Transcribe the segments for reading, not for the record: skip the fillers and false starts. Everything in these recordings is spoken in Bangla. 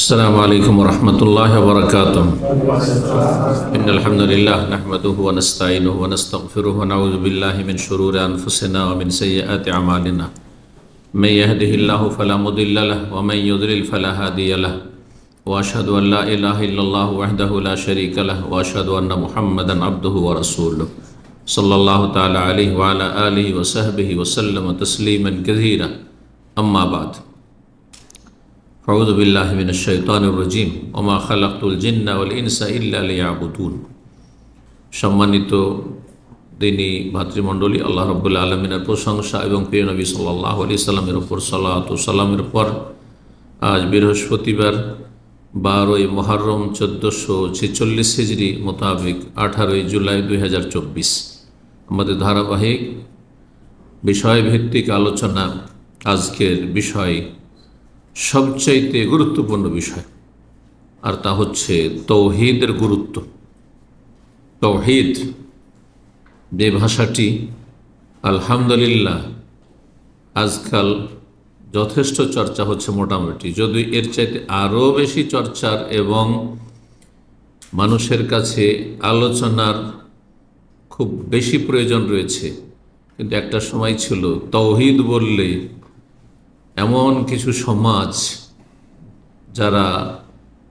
अस्सलामु अलैकुम वरहमतुल्लाहि वबरकातुहू। इन्नल हम्दुलिल्लाह नहमदुहु व नस्तईनुहु व नस्तगफिरुहु व नऊज़ु बिल्लाहि मिन शुरूरि अनफुसिना व मिन सय्यिआति अमालिना। मैं यहदिहिल्लाहु फला मुदिल्ल लहु व मैं युद्लिल फला हादिय लहु व अशहदु अन ला इलाहा इल्लल्लाहु वहदहु ला शरीका लहु व अशहदु अन्ना मुहम्मदन अब्दुहु व रसूलुहु सल्लल्लाहु तआला अलैहि व अला आलिहि व सहबिहि व सल्लम तस्लीमन कसीरा। अम्मा बाद, अऊज़ु बिल्लाहि मिनश शैतानिर रजीम व मा खलक़तुल जिन्ना वल इंसा इल्ला लियाबुदून। सम्मानित दिनी भातृमंडলী, আল্লাহ রাব্বুল আলামিনের প্রশংসা এবং প্রিয় নবী সাল্লাল্লাহু আলাইহি সাল্লামের উপর সালাত ও সালামের পর আজ বৃহস্পতিবার 12 মুহররম 1446 হিজরি মোতাবেক 18 জুলাই 2024 আমাদের ধারাবাহিক বিষয়ভিত্তিক আলোচনা। আজকের বিষয় সবচাইতে গুরুত্বপূর্ণ বিষয়, আর তা হচ্ছে তৌহিদের গুরুত্ব। তৌহিদ যে ভাষাটি আলহামদুলিল্লাহ আজকাল যথেষ্ট চর্চা হচ্ছে, মোটামুটি, যদি এর চাইতে আরও বেশি চর্চার এবং মানুষের কাছে আলোচনার খুব বেশি প্রয়োজন রয়েছে। কিন্তু একটা সময় ছিল তৌহিদ বললে এমন কিছু সমাজ যারা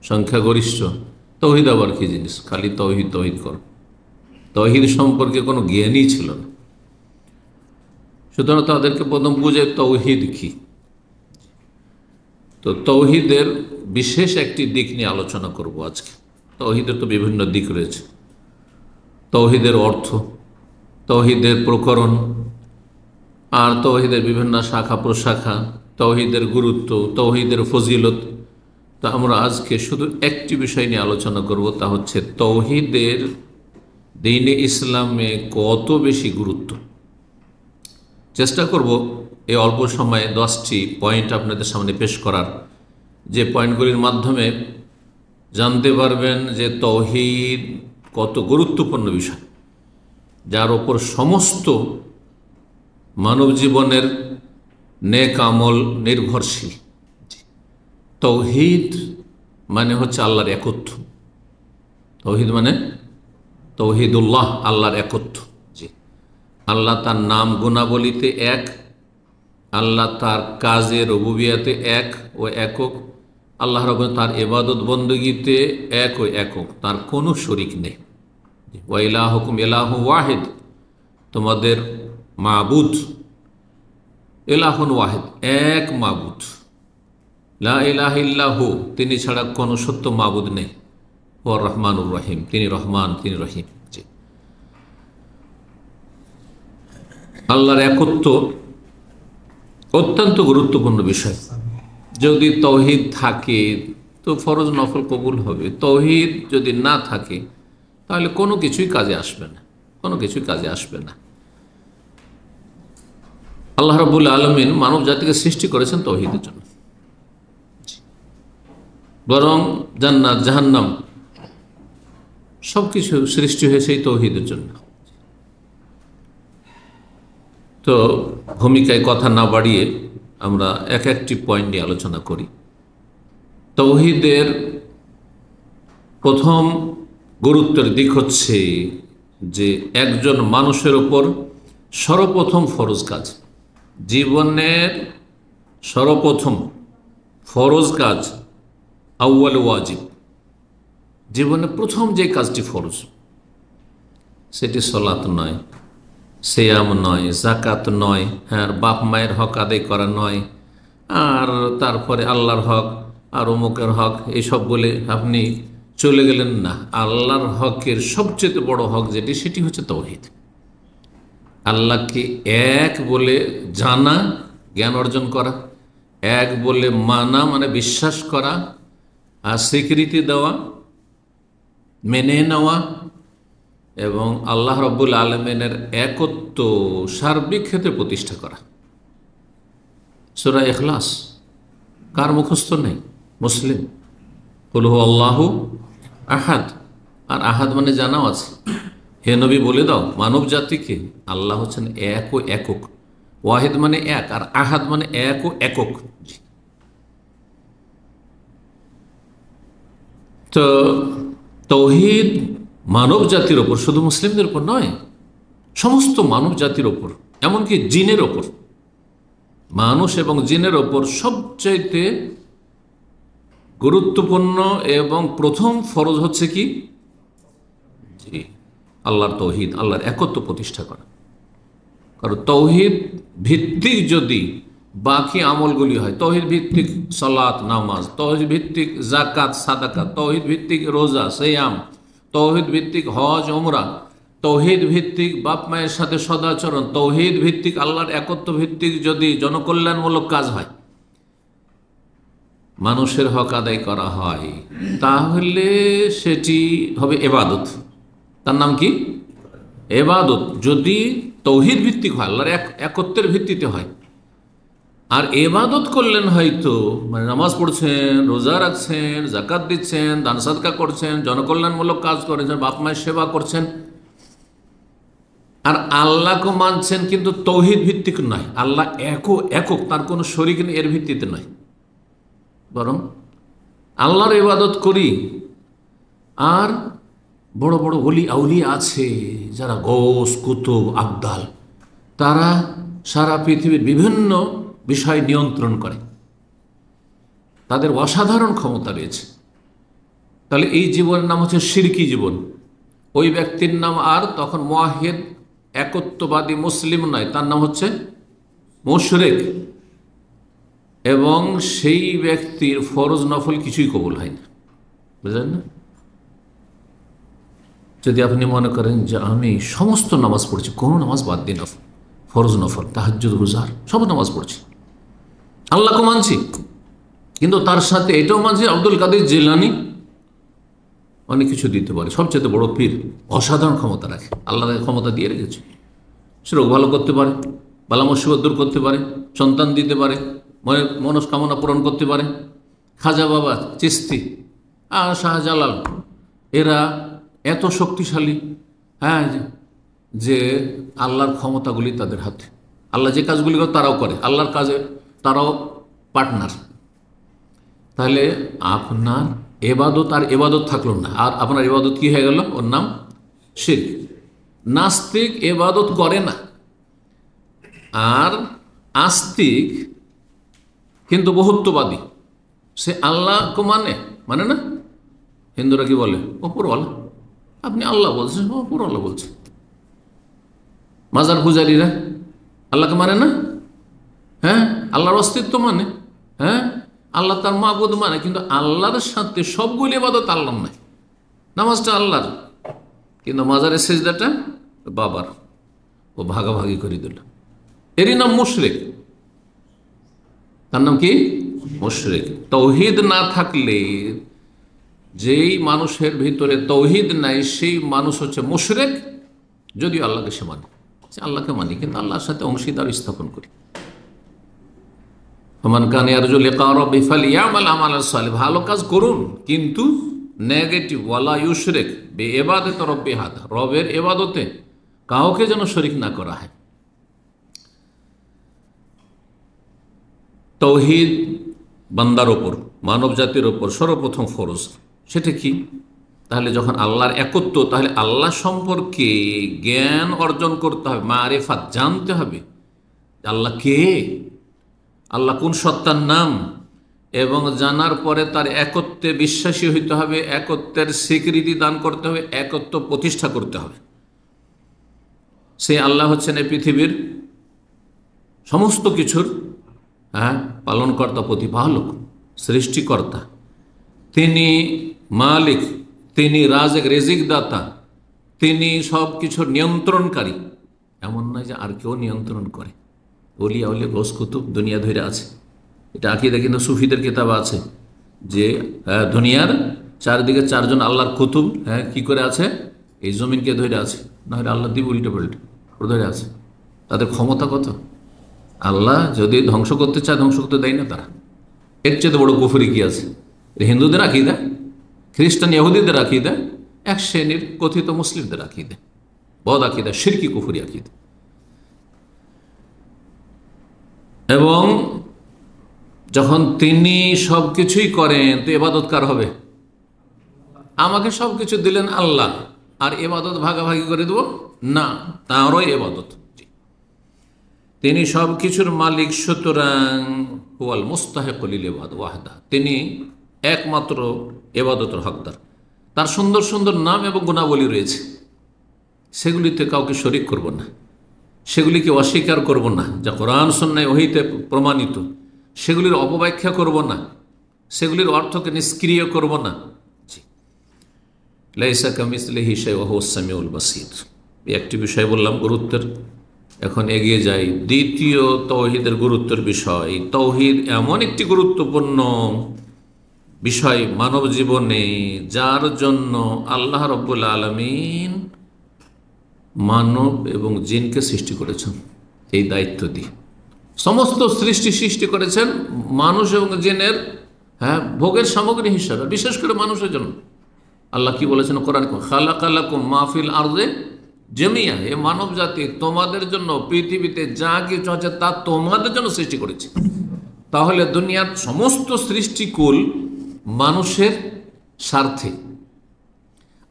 সংখ্যাগরিষ্ঠ, তৌহিদ আবার কী জিনিস, খালি তৌহিদ তৌহিদ কর, তৌহিদ সম্পর্কে কোনো জ্ঞানই ছিল না। সুতরাং তাদেরকে প্রথম বুঝে তৌহিদ কি। তো তৌহিদের বিশেষ একটি দিক নিয়ে আলোচনা করব আজকে। তৌহিদের তো বিভিন্ন দিক রয়েছে, তৌহিদের অর্থ, তৌহিদের প্রকরণ, আর তৌহিদের বিভিন্ন শাখা প্রশাখা, তৌহিদের গুরুত্ব, তৌহিদের ফজিলত। তা আমরা আজকে শুধু একটি বিষয় নিয়ে আলোচনা করব, তা হচ্ছে তৌহিদের দ্বীনে ইসলামে কত বেশি গুরুত্ব। চেষ্টা করব এই অল্প সময়ে 10টি পয়েন্ট আপনাদের সামনে পেশ করার, যে পয়েন্টগুলির মাধ্যমে জানতে পারবেন যে তৌহিদ কত গুরুত্বপূর্ণ বিষয়, যার ওপর সমস্ত মানব জীবনের নেক আমল নির্ভরশীল। তৌহিদ মানে হচ্ছে আল্লাহর একত্ব। তৌহিদ মানে তৌহিদুল্লাহ, আল্লাহর একত্ব। জি, আল্লাহ তার নাম গুণাবলিতে এক, আল্লাহ তার কাজে রুবুবিয়াতে এক ও একক, আল্লাহ রাব্বুল তার ইবাদত বন্দেগীতে এক ও একক, তার কোনো শরিক নেই। ওয়া ইলাহুকুম ইলাহু ওয়াহিদ, তোমাদের মাবুদ ইলাহুন ওয়াহিদ, এক মাবুদ, লা ইলাহা ইল্লাহু, তিনি ছাড়া কোনো সত্য মাবুদ নেই। ও রহমানুর রহিম, তিনি রহমান, তিনি রহিম। জি, আল্লাহর একত্ব অত্যন্ত গুরুত্বপূর্ণ বিষয়। যদি তৌহিদ থাকে তো ফরজ নফল কবুল হবে, তৌহিদ যদি না থাকে তাহলে কোনো কিছুই কাজে আসবে না, কোনো কিছুই কাজে আসবে না। আল্লাহ রাব্বুল আলামিন মানব জাতিকে সৃষ্টি করেছেন তৌহিদের জন্য, বরং জান্নাত জাহান্নাম সব কিছু সৃষ্টি হয়েছে এই তৌহিদের জন্য। তো ভূমিকায় কথা না বাড়িয়ে আমরা এক একটি পয়েন্ট নিয়ে আলোচনা করি। তৌহিদের প্রথম গুরুত্বের দিক হচ্ছে যে একজন মানুষের ওপর সর্বপ্রথম ফরজ কাজ, জীবনের সর্বপ্রথম ফরজ কাজ, আউয়াল ওয়াজিব, জীবনে প্রথম যে কাজটি ফরজ, সেটি সলাত নয়, সিয়াম নয়, যাকাত নয়, হ্যাঁ, বাপ মায়ের হক আদায় করা নয়, আর তারপরে আল্লাহর হক আর অমুকের হক এইসব বলে আপনি চলে গেলেন না। আল্লাহর হকের সবচেয়ে বড় হক যেটি, সেটি হচ্ছে তৌহিদ। আল্লাহকে এক বলে জানা, জ্ঞান অর্জন করা, এক বলে মানা মানে বিশ্বাস করা, আর স্বীকৃতি দেওয়া, মেনে নেওয়া, এবং আল্লাহ রাব্বুল আলামিনের একত্ব সার্বিক ক্ষেত্রে প্রতিষ্ঠা করা। সূরা ইখলাস কার মুখস্থ নেই? মুসলিম। কুল হু আল্লাহু আহাদ, আর আহাদ মানে জানাও আছে। হে নবী বলে দাও মানব জাতিকে, আল্লাহ হচ্ছেন এক ও একক। ওয়াহিদ মানে এক, আর আহাদ মানে এক ও একক। তো তাওহীদ মানব জাতির ওপর, শুধু মুসলিমদের উপর নয়, সমস্ত মানব জাতির ওপর, এমনকি জিনের ওপর, মানুষ এবং জিনের ওপর সবচাইতে গুরুত্বপূর্ণ এবং প্রথম ফরজ হচ্ছে কি? জি, আল্লাহর তাওহীদ, আল্লাহর একত্ব প্রতিষ্ঠা করা। কারণ তাওহীদ ভিত্তিক যদি বাকি আমলগুলি হয়, তাওহীদ ভিত্তিক সালাত নামাজ, তাওহীদ ভিত্তিক যাকাত সাদাকাত, তাওহীদ ভিত্তিক রোজা সিয়াম, তাওহীদ ভিত্তিক হজ ওমরা, তাওহীদ ভিত্তিক বাপ মায়ের সাথে সদাচরণ, তাওহীদ ভিত্তিক আল্লাহর একত্ব ভিত্তিক যদি জনকল্যাণমূলক কাজ হয়, মানুষের হক আদায় করা হয়, তাহলে সেটি হবে ইবাদত। তার নাম কি? ইবাদত। যদি তাওহীদ ভিত্তিক হয়, আল্লাহর একত্বের ভিত্তিতে হয়। আর ইবাদত করলেন হয়তো, মানে নামাজ পড়ছেন, রোজা রাখছেন, যাকাত দিচ্ছেন, দান সাদকা করছেন, জনকল্যাণমূলক কাজ করেছেন, বাপ মায়ের সেবা করছেন, আর আল্লাহকে মানছেন, কিন্তু তাওহীদ ভিত্তিক নয়, আল্লাহ একক, তার কোনো শরীক নেই, এর ভিত্তিতে নয়, বরং আল্লাহর ইবাদত করি। আর বড় বড় ওলি আউলিয়া আছে যারা গৌস কুতুব আবদাল, তারা সারা পৃথিবীর বিভিন্ন বিষয় নিয়ন্ত্রণ করে, তাদের অসাধারণ ক্ষমতা রয়েছে। তাহলে এই জীবনের নাম হচ্ছে শিরকি জীবন। ওই ব্যক্তির নাম আর তখন মুওয়াহিদ একত্ববাদী মুসলিম নয়, তার নাম হচ্ছে মুশরিক। এবং সেই ব্যক্তির ফরজ নফল কিছুই কবুল হয় না, বুঝলেন না? যদি আপনি মনে করেন যে আমি সমস্ত নামাজ পড়ছি, কোনো নামাজ বাদ দিই না, ফরজ নফল তাহাজ্জুদ রোজার সব নামাজ পড়ছি, আল্লাহকে মানছি, কিন্তু তার সাথে এটাও মানছি আব্দুল কাদের জিলানী অনেক কিছু দিতে পারে, সবচেয়ে বড় পীর, অসাধারণ ক্ষমতা রাখে, আল্লাহ ক্ষমতা দিয়ে রেখেছে, সে রোগ ভালো করতে পারে, বালা মুসিবত দূর করতে পারে, সন্তান দিতে পারে, মনস্কামনা পূরণ করতে পারে। খাজা বাবা, চিস্তি আর শাহজালাল, এরা এত শক্তিশালী, হ্যাঁ, যে আল্লাহর ক্ষমতাগুলি তাদের হাতে, আল্লাহ যে কাজগুলি করে তারাও করে, আল্লাহর কাজে তারাও পার্টনার। তাহলে আপনার এবাদত আর এবাদত থাকলো না, আর আপনার এবাদত কি হয়ে গেল? ওর নাম শিরক। নাস্তিক এবাদত করে না, আর আস্তিক কিন্তু বহুত্ববাদী, সে আল্লাহকে মানে না। হিন্দুরা কি বলে? ওপরওয়ালা, আপনি আল্লাহ বলছেন, ওপরওয়ালা বলছে। মাজার পূজারীরা আল্লাহকে মানে না, হ্যাঁ, আল্লাহর অস্তিত্ব মানে, হ্যাঁ, আল্লাহ তার মাবুদ মানে, কিন্তু আল্লাহর সাথে সবগুলি ইবাদত আল্লাহর নয়। নামাজটা আল্লাহর, কিন্তু মাজারের সেজদাটা বাবার, ও ভাগাভাগি করে দিল, এরই নাম মুশরিক। তার নাম কি? মুশরিক। তাওহীদ না থাকলে, যেই মানুষের ভিতরে তাওহীদ নাই, সেই মানুষ হচ্ছে মুশরিক। যদিও আল্লাহকে সে মানে, আল্লাহকে মানি, কিন্তু আল্লাহর সাথে অংশীদার স্থাপন করি। ফামান কানা ইয়ারজু লিকা রাব্বিহি ফালইয়ামাল আমালান সালিহান, ভালো কাজ করুন, কিন্তু নেগেটিভ, ওয়ালা ইউশরিক বিইবাদাতি রাব্বিহি আহাদ, রবের ইবাদতে কাউকে যেন শরীক না করা হয়। তাওহীদ বান্দার ওপর, মানব জাতির ওপর সর্বপ্রথম ফরজ। সেটা কি? তাহলে যখন আল্লাহর একত্ব, তাহলে আল্লাহ সম্পর্কে জ্ঞান অর্জন করতে হবে, মারিফাত জানতে হবে, আল্লাহ কে, আল্লাহ কোন সত্তার নাম, এবং জানার পরে তার একত্বে বিশ্বাসী হইতে হবে, একত্বের স্বীকৃতি দান করতে হবে, একত্ব প্রতিষ্ঠা করতে হবে। সে আল্লাহ হচ্ছেন এই পৃথিবীর সমস্ত কিছুর, হ্যাঁ, পালনকর্তা, প্রতিপালক, সৃষ্টিকর্তা। তিনি মালিক, তিনি রাজেক, রিজিক দাতা, তিনি সব কিছুর নিয়ন্ত্রণকারী। এমন নয় যে আর কেউ নিয়ন্ত্রণ করে। ওলিয়া উলিয়া গোস কুতুব দুনিয়া ধরে আছে, এটা আকীদা কিন্তু সুফিদের কিতাব আছে, যে দুনিয়ার চারদিকে চারজন আল্লাহর কুতুব, হ্যাঁ, কি করে আছে? এই জমিনকে ধরে আছে, না হলে আল্লাহ দিব উল্টে পাল্টে ধরে আছে। তাদের ক্ষমতা কত! আল্লাহ যদি ধ্বংস করতে চায়, ধ্বংস করতে দেয় না তারা। এর চেয়ে বড় কুফরি কি আছে? হিন্দুদের আকীদা, খ্রিস্টান ইহুদিদের আকীদা, এক শ্রেণীর কথিত মুসলিমদের আকীদা, বদ আকীদা, শিরকি কুফরি আকীদা। এবং যখন তিনি সব কিছুই করেন, তো ইবাদত কার হবে? আমাকে সব কিছু দিলেন আল্লাহ, আর এবাদত ভাগাভাগি করে দেব না, তাঁরও এবাদত। তিনি সব কিছুর মালিক, সুতরাং হুয়াল মুস্তাহিকুল লিল ইবাদা ওয়াহদা, তিনি একমাত্র এবাদতের হকদার। তার সুন্দর সুন্দর নাম এবং গুণাবলী রয়েছে, সেগুলিতে কাউকে শরিক করব না, সেগুলিকে অস্বীকার করব না, যা কোরআন সুন্নাহ ওহীতে প্রমাণিত সেগুলির অপব্যাখ্যা করব না, সেগুলির অর্থকে নিষ্ক্রিয় করব না। লাইসা কামিসলিহি শাইউন ওয়া হুয়াস সামিউল বাসীর। একটি বিষয় বললাম গুরুত্বের, এখন এগিয়ে যাই দ্বিতীয় তাওহীদের গুরুত্বের বিষয়। তাওহীদ এমন একটি গুরুত্বপূর্ণ বিষয় মানব জীবনে, যার জন্য আল্লাহ রাব্বুল আলামিন মানব এবং জিনকে সৃষ্টি করেছেন। এই দায়িত্ব দিয়ে সমস্ত সৃষ্টি করেছেন মানুষ এবং জিনের ভোগের সামগ্রী হিসাবে, বিশেষ করে মানুষের জন্য। আল্লাহ কি বলেছেন কোরআন, খালাকালাকুম মা ফিল আরদে জামিয়া, এ মানব জাতি তোমাদের জন্য পৃথিবীতে যা কিছু আছে তা তোমাদের জন্য সৃষ্টি করেছে। তাহলে দুনিয়ার সমস্ত সৃষ্টিকুল মানুষের স্বার্থে,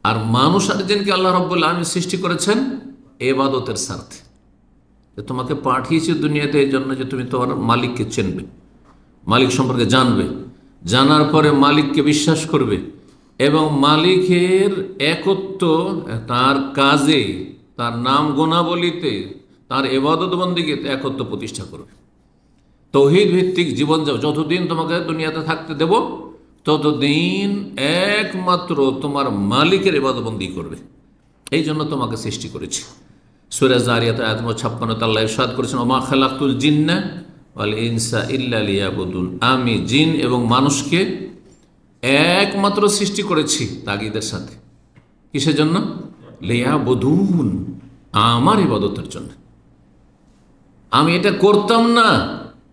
আর মানুষ আর জিনকে আল্লাহ রাব্বুল আলামিন সৃষ্টি করেছেন ইবাদতের স্বার্থে। তোমাকে পাঠিয়েছে দুনিয়াতে এই জন্য যে তুমি তোমার মালিককে চিনবে, মালিক সম্পর্কে জানবে, জানার পরে মালিককে বিশ্বাস করবে এবং মালিকের একত্ব, তার কাজে, তার নাম গুণাবলীতে, তার ইবাদত বন্দেগীতে একত্ব প্রতিষ্ঠা করবে। তাওহীদ ভিত্তিক জীবন যাও, যতদিন তোমাকে দুনিয়াতে থাকতে দেব ততদিন একমাত্র তোমার মালিকের ইবাদত বন্দেগী করবে। এই জন্য তোমাকে সৃষ্টি করেছি। সূরা যারিয়াত আয়াত 56 আল্লাহ ইরশাদ করেছেন, ওমা খালাকতুল জিন্না ওয়াল ইনসা ইল্লা লিয়াবুদুন, আমি জিন এবং মানুষকে একমাত্র সৃষ্টি করেছি তাগিদের সাথে। কিসের জন্য? লিয়াবুদুন, আমার ইবাদতের জন্য। আমি এটা করতাম না,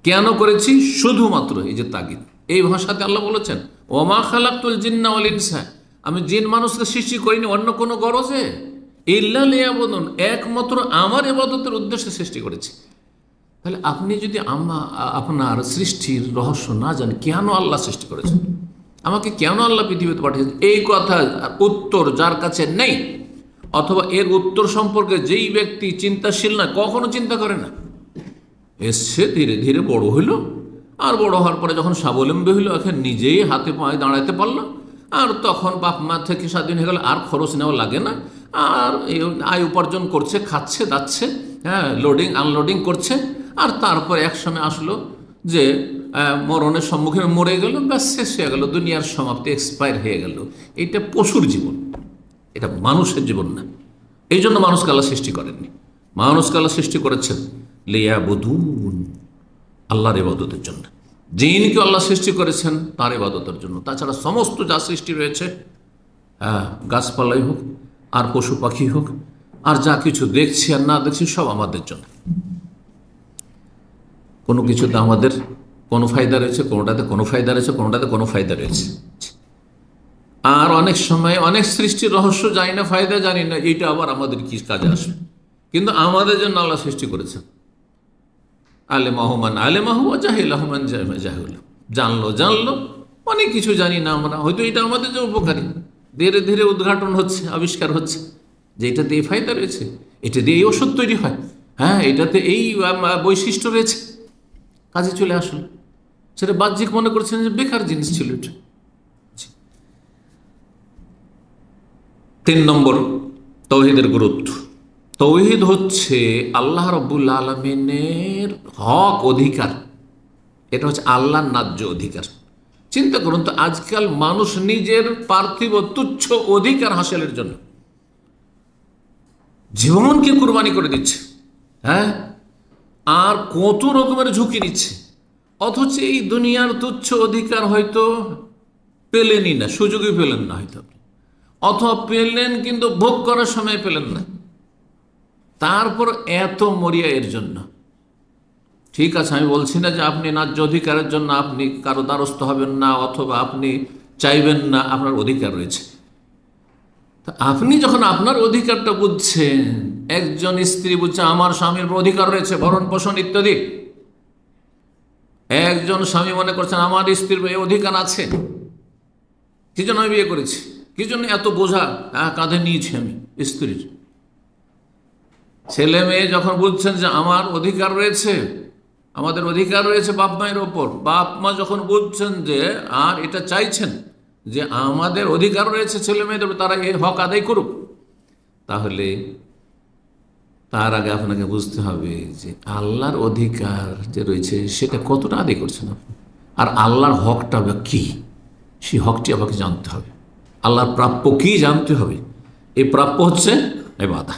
কেন করেছি? শুধুমাত্র এই যে তাগিদ, এই ভাষাতে আল্লাহ বলেছেন ওমা খালাকতুল জিন্না ওয়াল ইনসা, আমি জিন মানুষকে সৃষ্টি করিনি অন্য কোনো গরজে, ইল্লা লিয়াবুদুন, একমাত্র আমার ইবাদতের উদ্দেশ্যে সৃষ্টি করেছি। তাহলে আপনি যদি আপনার সৃষ্টির রহস্য না জানেন, কেন আল্লাহ সৃষ্টি করেছেন, আমাকে কেন আল্লাহ পৃথিবীতে পাঠিয়েছেন, এই কথা উত্তর যার কাছে নেই, অথবা এর উত্তর সম্পর্কে যেই ব্যক্তি চিন্তাশীল না, কখনো চিন্তা করে না, এসছে ধীরে ধীরে বড় হইল, আর বড় হওয়ার পরে যখন স্বাবলম্বী হইল, এখন নিজেই হাতে পায়ে দাঁড়াতে পারলো, আর তখন বাপ মা থেকে স্বাধীন হয়ে গেল, আর খরচ নেওয়া লাগে না, আর আয় উপার্জন করছে, খাচ্ছে যাচ্ছে, লোডিং আনলোডিং করছে, আর তারপর এক সময় আসলো যে মরণের সম্মুখে মরে গেল, ব্যাস শেষ হয়ে গেল, দুনিয়ার সমাপ্তি, এক্সপায়ার হয়ে গেল। এটা পশুর জীবন, এটা মানুষের জীবন না। এই জন্য মানুষকে আল্লাহ সৃষ্টি করেননি, মানুষকে আল্লাহ সৃষ্টি করেছেন লিয়াবুদুন, আল্লাহর ইবাদতের জন্য। জিনকে আল্লাহ সৃষ্টি করেছেন তার ইবাদতের জন্য। তাছাড়া সমস্ত যা সৃষ্টি রয়েছে, গাছপালাই হোক আর পশু পাখি হোক, আর যা কিছু দেখছি আর না দেখছি, সব আমাদের জন্য। কোনো কিছুতে আমাদের কোনো ফায়দা রয়েছে, কোনোটাতে কোনো ফায়দা রয়েছে, কোনোটাতে কোনো ফায়দা রয়েছে। আর অনেক সময় অনেক সৃষ্টির রহস্য জানি না, ফায়দা জানি না, এইটা আবার আমাদের কি কাজে আসবে, কিন্তু আমাদের জন্য আল্লাহ সৃষ্টি করেছেন। আলেমাহমান আলেমাহু জাহিলাহমান জাহিল, জানলো অনেক কিছু জানি না আমরা, হয়তো এটা আমাদের যে উপকারী, ধীরে ধীরে উদ্ঘাটন হচ্ছে, আবিষ্কার হচ্ছে যে এটাতে এই ফায়দা রয়েছে, এটা দিয়ে এই ওষুধ তৈরি হয়, এটাতে এই বৈশিষ্ট্য রয়েছে, কাজে চলে আসলো। সেটা বাহ্যিক মনে করছেন যে বেকার জিনিস ছিল এটা। 3 নম্বর তাওহীদের গুরুত্ব। তাওহীদ হচ্ছে আল্লাহ রাব্বুল আলামিনের হক অধিকার, এটা হচ্ছে আল্লাহর ন্যায্য অধিকার। চিন্তা করুন তো, আজকাল মানুষ নিজের পার্থিব তুচ্ছ অধিকার হাসিলের জন্য জীবনকে কুরবানি করে দিচ্ছে, আর কত রকমের ঝুঁকি নিচ্ছে, অথচ এই দুনিয়ার তুচ্ছ অধিকার হয়তো পেলেনই না, সুযোগই পেলেন না হয়তো, অথবা পেলেন কিন্তু ভোগ করার সময় পেলেন না, তারপর এত মরিয়া এর জন্য। ঠিক আছে, আমি বলছি না যে আপনি ন্যায্য অধিকারের জন্য আপনি কারো দ্বারস্থ হবেন না, অথবা আপনি চাইবেন না, আপনার অধিকার রয়েছে। তা আপনি যখন আপনার অধিকারটা বুঝছেন, একজন স্ত্রী বুঝছে আমার স্বামীর অধিকার রয়েছে, ভরণ পোষণ ইত্যাদি, একজন স্বামী মনে করছেন আমার স্ত্রীর এই অধিকার আছে, কি জন্য আমি বিয়ে করেছি, কি জন্য এত বোঝা কাঁধে নিয়েছি আমি স্ত্রীর? ছেলে মেয়ে যখন বুঝছেন যে আমার অধিকার রয়েছে, আমাদের অধিকার রয়েছে বাপ মায়ের ওপর, বাপ মা যখন বুঝছেন যে আর এটা চাইছেন যে আমাদের অধিকার রয়েছে ছেলে মেয়েদের, তারা এই হক আদায় করুক, তাহলে তার আগে আপনাকে বুঝতে হবে যে আল্লাহর অধিকার যে রয়েছে সেটা কতটা আদায় করছেন আপনি, আর আল্লাহর হকটা কি, সেই হকটি আমাকে জানতে হবে। আল্লাহর প্রাপ্য কি জানতে হবে। এই প্রাপ্য হচ্ছে ইবাদত।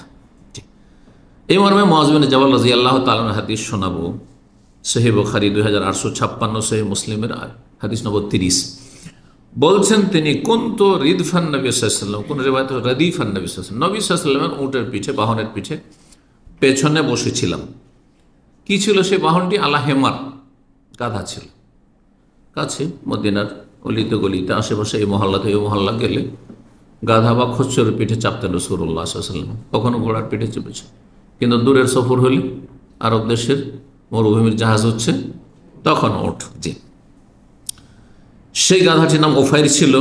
এই মর্মে মুআয বিন জাবাল রাদিয়াল্লাহু তাআলা হাদিস শোনাবো। সহিহ বুখারী 2856, সহিহ মুসলিমের হাদিস নম্বর 30। বলছেন তিনি, কুনতু রিদফান নবী সাল্লাল্লাহু আলাইহি ওয়াসাল্লাম, কোন রিওয়ায়াতে রদিফান নবী সাল্লাল্লাহু আলাইহি ওয়াসাল্লাম, নবী সাল্লাল্লাহু আলাইহি ওয়াসাল্লামের উটের পিঠে, বাহনের পিঠে পেছনে বসেছিলাম। কি ছিল সেই বাহনটি? আলা হেমার, গাধা ছিল। কাছে মদিনার অলিতে গলিতে আশেপাশে এই মহল্লাতে ওই মহল্লা গেলে গাধা বা খচ্চরের পিঠে চাপতেন রাসূলুল্লাহ সাল্লাল্লাহু আলাইহি ওয়াসাল্লাম, কখনো ঘোড়ার পিঠে চেপেছে। কিন্তু দূরের সফর হলে, আরব দেশের মরুভূমির জাহাজ হচ্ছে, তখন ওঠ। জি, সেই গাধাটির নাম ওফাইর ছিল।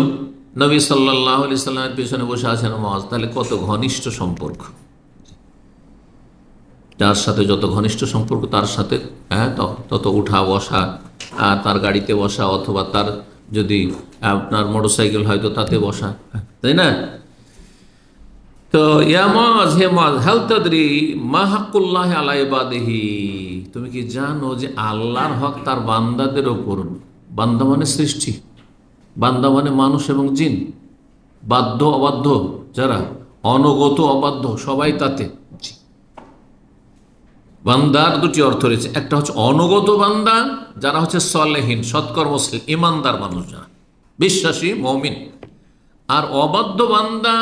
নবী সাল্লাল্লাহু আলাইহি সাল্লামের পেছনে বসে আছেন মুআয। তাহলে কত ঘনিষ্ঠ সম্পর্ক! যার সাথে যত ঘনিষ্ঠ সম্পর্ক, তার সাথে তত উঠা বসা, তার গাড়িতে বসা, অথবা তার যদি আপনার মোটরসাইকেল হয়তো তাতে বসা, তাই না? তো ইয়া মুআয, হে মুআয, হাল তাদরি মা হাক্কুল্লাহ আলা ইবাদিহি, তুমি কি জানো যে আল্লাহর হক তার বান্দাদের ওপর? বান্দা মানে সৃষ্টি, বান্দা মানে মানুষ এবং জিন, বাধ্য অবাধ্য যারা, অনগত অবাধ্য সবাই তাতে। বান্দার দুটি অর্থ রয়েছে, একটা হচ্ছে অনগত বান্দা, যারা হচ্ছে সালেহীন, সৎকর্মশীল, ইমানদার মানুষ, যারা বিশ্বাসী মুমিন। আর অবাধ্য বান্দা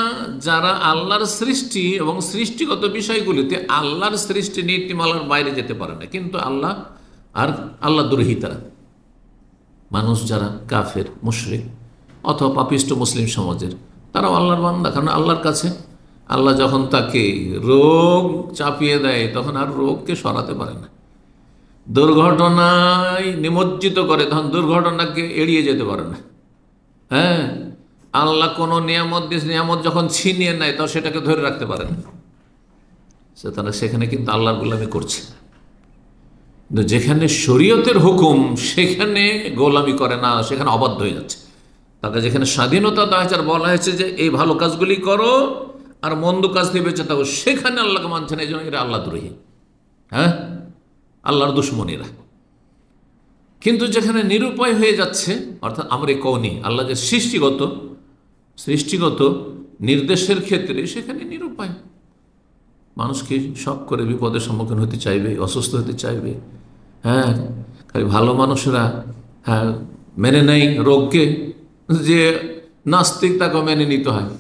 যারা আল্লাহর সৃষ্টি এবং সৃষ্টিগত বিষয়গুলিতে আল্লাহর সৃষ্টি নীতিমালার বাইরে যেতে পারে না, কিন্তু আল্লাহ দ্রোহী তারা মানুষ, যারা কাফের, মুশরিক অথবা পাপিষ্ট মুসলিম সমাজের, তারাও আল্লাহর বান্দা। কারণ আল্লাহর কাছে আল্লাহ যখন তাকে রোগ চাপিয়ে দেয়, তখন আর রোগকে সরাতে পারে না। দুর্ঘটনায় নিমজ্জিত করে, তখন দুর্ঘটনাকে এড়িয়ে যেতে পারে না। হ্যাঁ, আল্লাহ কোনো নিয়ামত দিয়ে, নিয়ামত যখন ছিনিয়ে নেয়, তখন সেটাকে ধরে রাখতে পারে না। তারা সেখানে কিন্তু আল্লাহর গোলামি করছে। কিন্তু যেখানে শরীয়তের হুকুম, সেখানে গোলামি করে না, সেখানে অবাধ্য হয়ে যাচ্ছে। তাকে যেখানে স্বাধীনতা দেওয়া হয়েছে আর বলা হয়েছে যে এই ভালো কাজগুলি করো আর মন্দ কাজ থেকে বেঁচে থাকো, সেখানে আল্লাহকে মানছে না। এই জন্য এরা আল্লাহ দ্রোহী, হ্যাঁ, আল্লাহর দুশ্মনীরা। কিন্তু যেখানে নিরুপায় হয়ে যাচ্ছে, অর্থাৎ আমরে কওনি, আল্লাহ যে সৃষ্টিগত নির্দেশের ক্ষেত্রে, সেখানে নিরুপায়। মানুষকে শখ করে বিপদের সম্মুখীন হতে চাইবে, অসুস্থ হতে চাইবে। হ্যাঁ, খালি ভালো মানুষরা মেনে নেয় রোগকে, যে নাস্তিক তাকে মেনে নিতে হয়।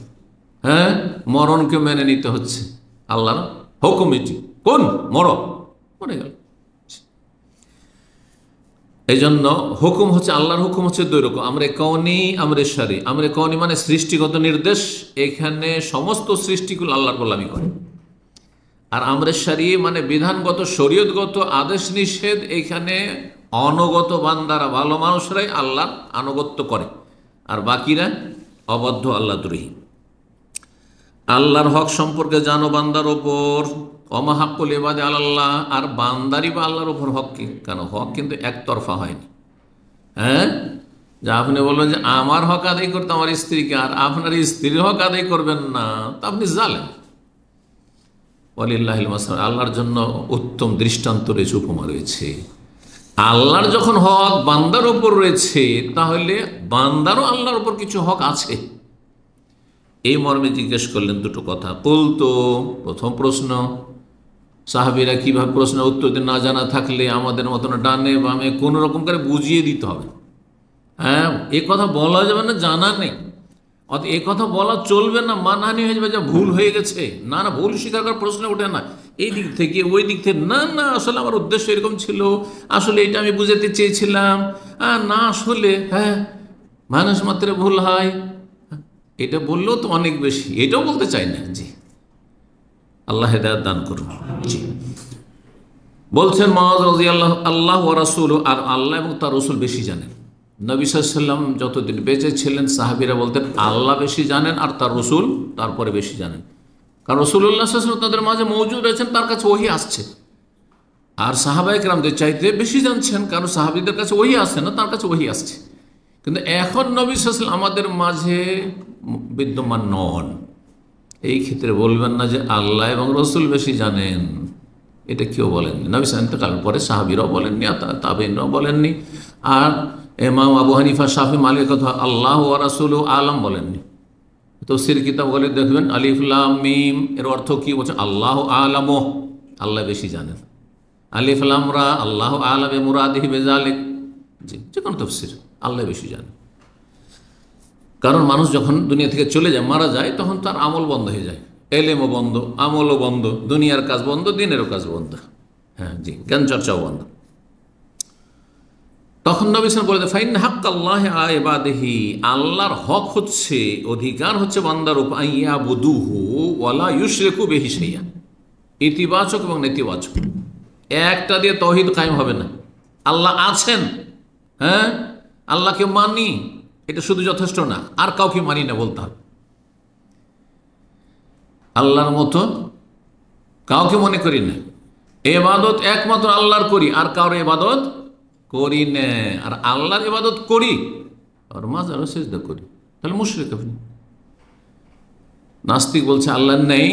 হ্যাঁ, মরণকে মেনে নিতে হচ্ছে। আল্লাহর হুকুম এটি, কোন মরে গেল। এই জন্য হুকুম হচ্ছে, আল্লাহর হুকুম হচ্ছে দুই রকম, আমরে কওনি, আমরে শরী। আমরে কওনি মানে সৃষ্টিগত নির্দেশ, এখানে সমস্ত সৃষ্টিগুলো আল্লাহর গোলামি করে। আর আমরে শরী মানে বিধানগত, শরীয়তগত আদেশ নিষেধ, এখানে অনগত বান্দারা, ভালো মানুষরাই আল্লাহর আনুগত্য করে, আর বাকিরা অবাধ্য, আল্লাহ দ্রোহী। আল্লাহর হক সম্পর্কে জানো বান্দার ওপর, ওমা হাক্কুল ইবাদি আলাল্লাহ, আর বান্দারই বা আল্লাহর ওপর হক কি? কারণ হক কিন্তু একতরফা হয়নি। হ্যাঁ, যে আপনি বলবেন যে আমার হক আদায় করতে আমার স্ত্রীকে, আর আপনার স্ত্রীর হক আদায় করবেন না, তা আপনি জালেম। ওয়ালিল্লাহিল মাসাল, আল্লাহর জন্য উত্তম দৃষ্টান্ত রয়েছে, উপমা রয়েছে। আল্লাহর যখন হক বান্দার ওপর রয়েছে, তাহলে বান্দারও আল্লাহর ওপর কিছু হক আছে। এই মর্মে জিজ্ঞেস করলেন দুটো কথা। বলতো প্রথম প্রশ্ন, সাহাবীরা কিভাবে প্রশ্নের উত্তর না জানা থাকলে আমাদের মতন ডানে বামে কোনো রকম করে বুঝিয়ে দিতে হবে। হ্যাঁ, এ কথা বলা যাবে না, জানা নেই, অত এ কথা বলা চলবে না, মানহানি হয়ে যাবে, যা ভুল হয়ে গেছে। না, ভুল স্বীকার করার প্রশ্ন ওঠে না, এই দিক থেকে ওই দিক থেকে, না আসলে আমার উদ্দেশ্য এরকম ছিল, আসলে এটা আমি বুঝাতে চেয়েছিলাম, না আসলে, হ্যাঁ, মানুষ মাত্র ভুল হয়, এটা বললেও তো অনেক বেশি, এটাও বলতে চাই না। জি, আল্লাহ হেদায়েত দান করুন। জি, বলছেন মুআয রাদিয়াল্লাহু, আল্লাহ ওয়া রাসূলু, আর আল্লাহ এবং তার রাসূল বেশি জানেন। নবী সাল্লাল্লাহু আলাইহি ওয়াসাল্লাম যতদিন বেঁচে ছিলেন সাহাবীরা বলতেন আল্লাহ বেশি জানেন আর তার রসুল তারপরে বেশি জানেন। কারণ রাসূলুল্লাহ সাল্লাল্লাহু আলাইহি ওয়াসাল্লাম তাদের মাঝে মওজুদ রয়েছেন, তার কাছে ওহী আসছে। আর সাহাবায়ে কেরামদের চাইতে বেশি জানছেন, কারণ সাহাবীদের কাছে ওহী আসছে না, তার কাছে ওহী আসছে। কিন্তু এখন নবী সাল্লাল্লাহু আলাইহি ওয়াসাল্লাম আমাদের মাঝে বিদ্যমান নন। এই ক্ষেত্রে বলবেন না যে আল্লাহ এবং রসুল বেশি জানেন, এটা কেউ বলেননি। নবী সাল্লাল্লাহু আলাইহি ওয়াসাল্লাম ইন্তেকালের পরে সাহাবীরাও বলেননি, আর তাবেঈনরাও বলেননি। আর ইমাম আবু হানিফা, শাফি, মালিক কথা আল্লাহ ওয়া রাসূলুহু আলাম বলেননি। তাফসীর কিতাবগুলো দেখবেন আলিফ লাম মিম এর অর্থ কি বলছে, আল্লাহ আলামু, আল্লাহ বেশি জানেন। আলিফ লাম রা আল্লাহ আলাম মুরাদিহি বিযালিক, জি যে কোনো তাফসীর আল্লাহ বেশি জানেন। কারণ মানুষ যখন দুনিয়া থেকে চলে যায়, মারা যায়, তখন তার আমল বন্ধ হয়ে যায়, এলেমও বন্ধ, আমলও বন্ধ, দুনিয়ার কাজ বন্ধ, দিনেরও কাজ বন্ধ, হ্যাঁ জি জ্ঞান চর্চাও বন্ধ। তখন নবী সাল্লাল্লাহু আলাইহি ওয়াসাল্লাম বলে ফাইন হাক্কাল্লাহি আলা ইবাদিহি, আল্লাহর হক হচ্ছে, অধিকার হচ্ছে বান্দার উপর, আইয়াবুদুহু ওয়ালা ইউশরিকু বিহি শাইআ। ইতিবাচক এবং নেতিবাচক একটা দিয়ে তাওহীদ কায়েম হবে না। আল্লাহ আছেন, হ্যাঁ আল্লাহকে মানি, এটা শুধু যথেষ্ট না, আর কাউকে মানি না বলতে হবে। আল্লাহর মতো কাউকে মনে করি না, ইবাদত একমাত্র আল্লাহর করি, আর কারো ইবাদত করি না। আর আল্লাহর ইবাদত করি আর মাজারও সিজদা করি, তাহলে মুশরিক আপনি। নাস্তিক বলছে আল্লাহ নেই,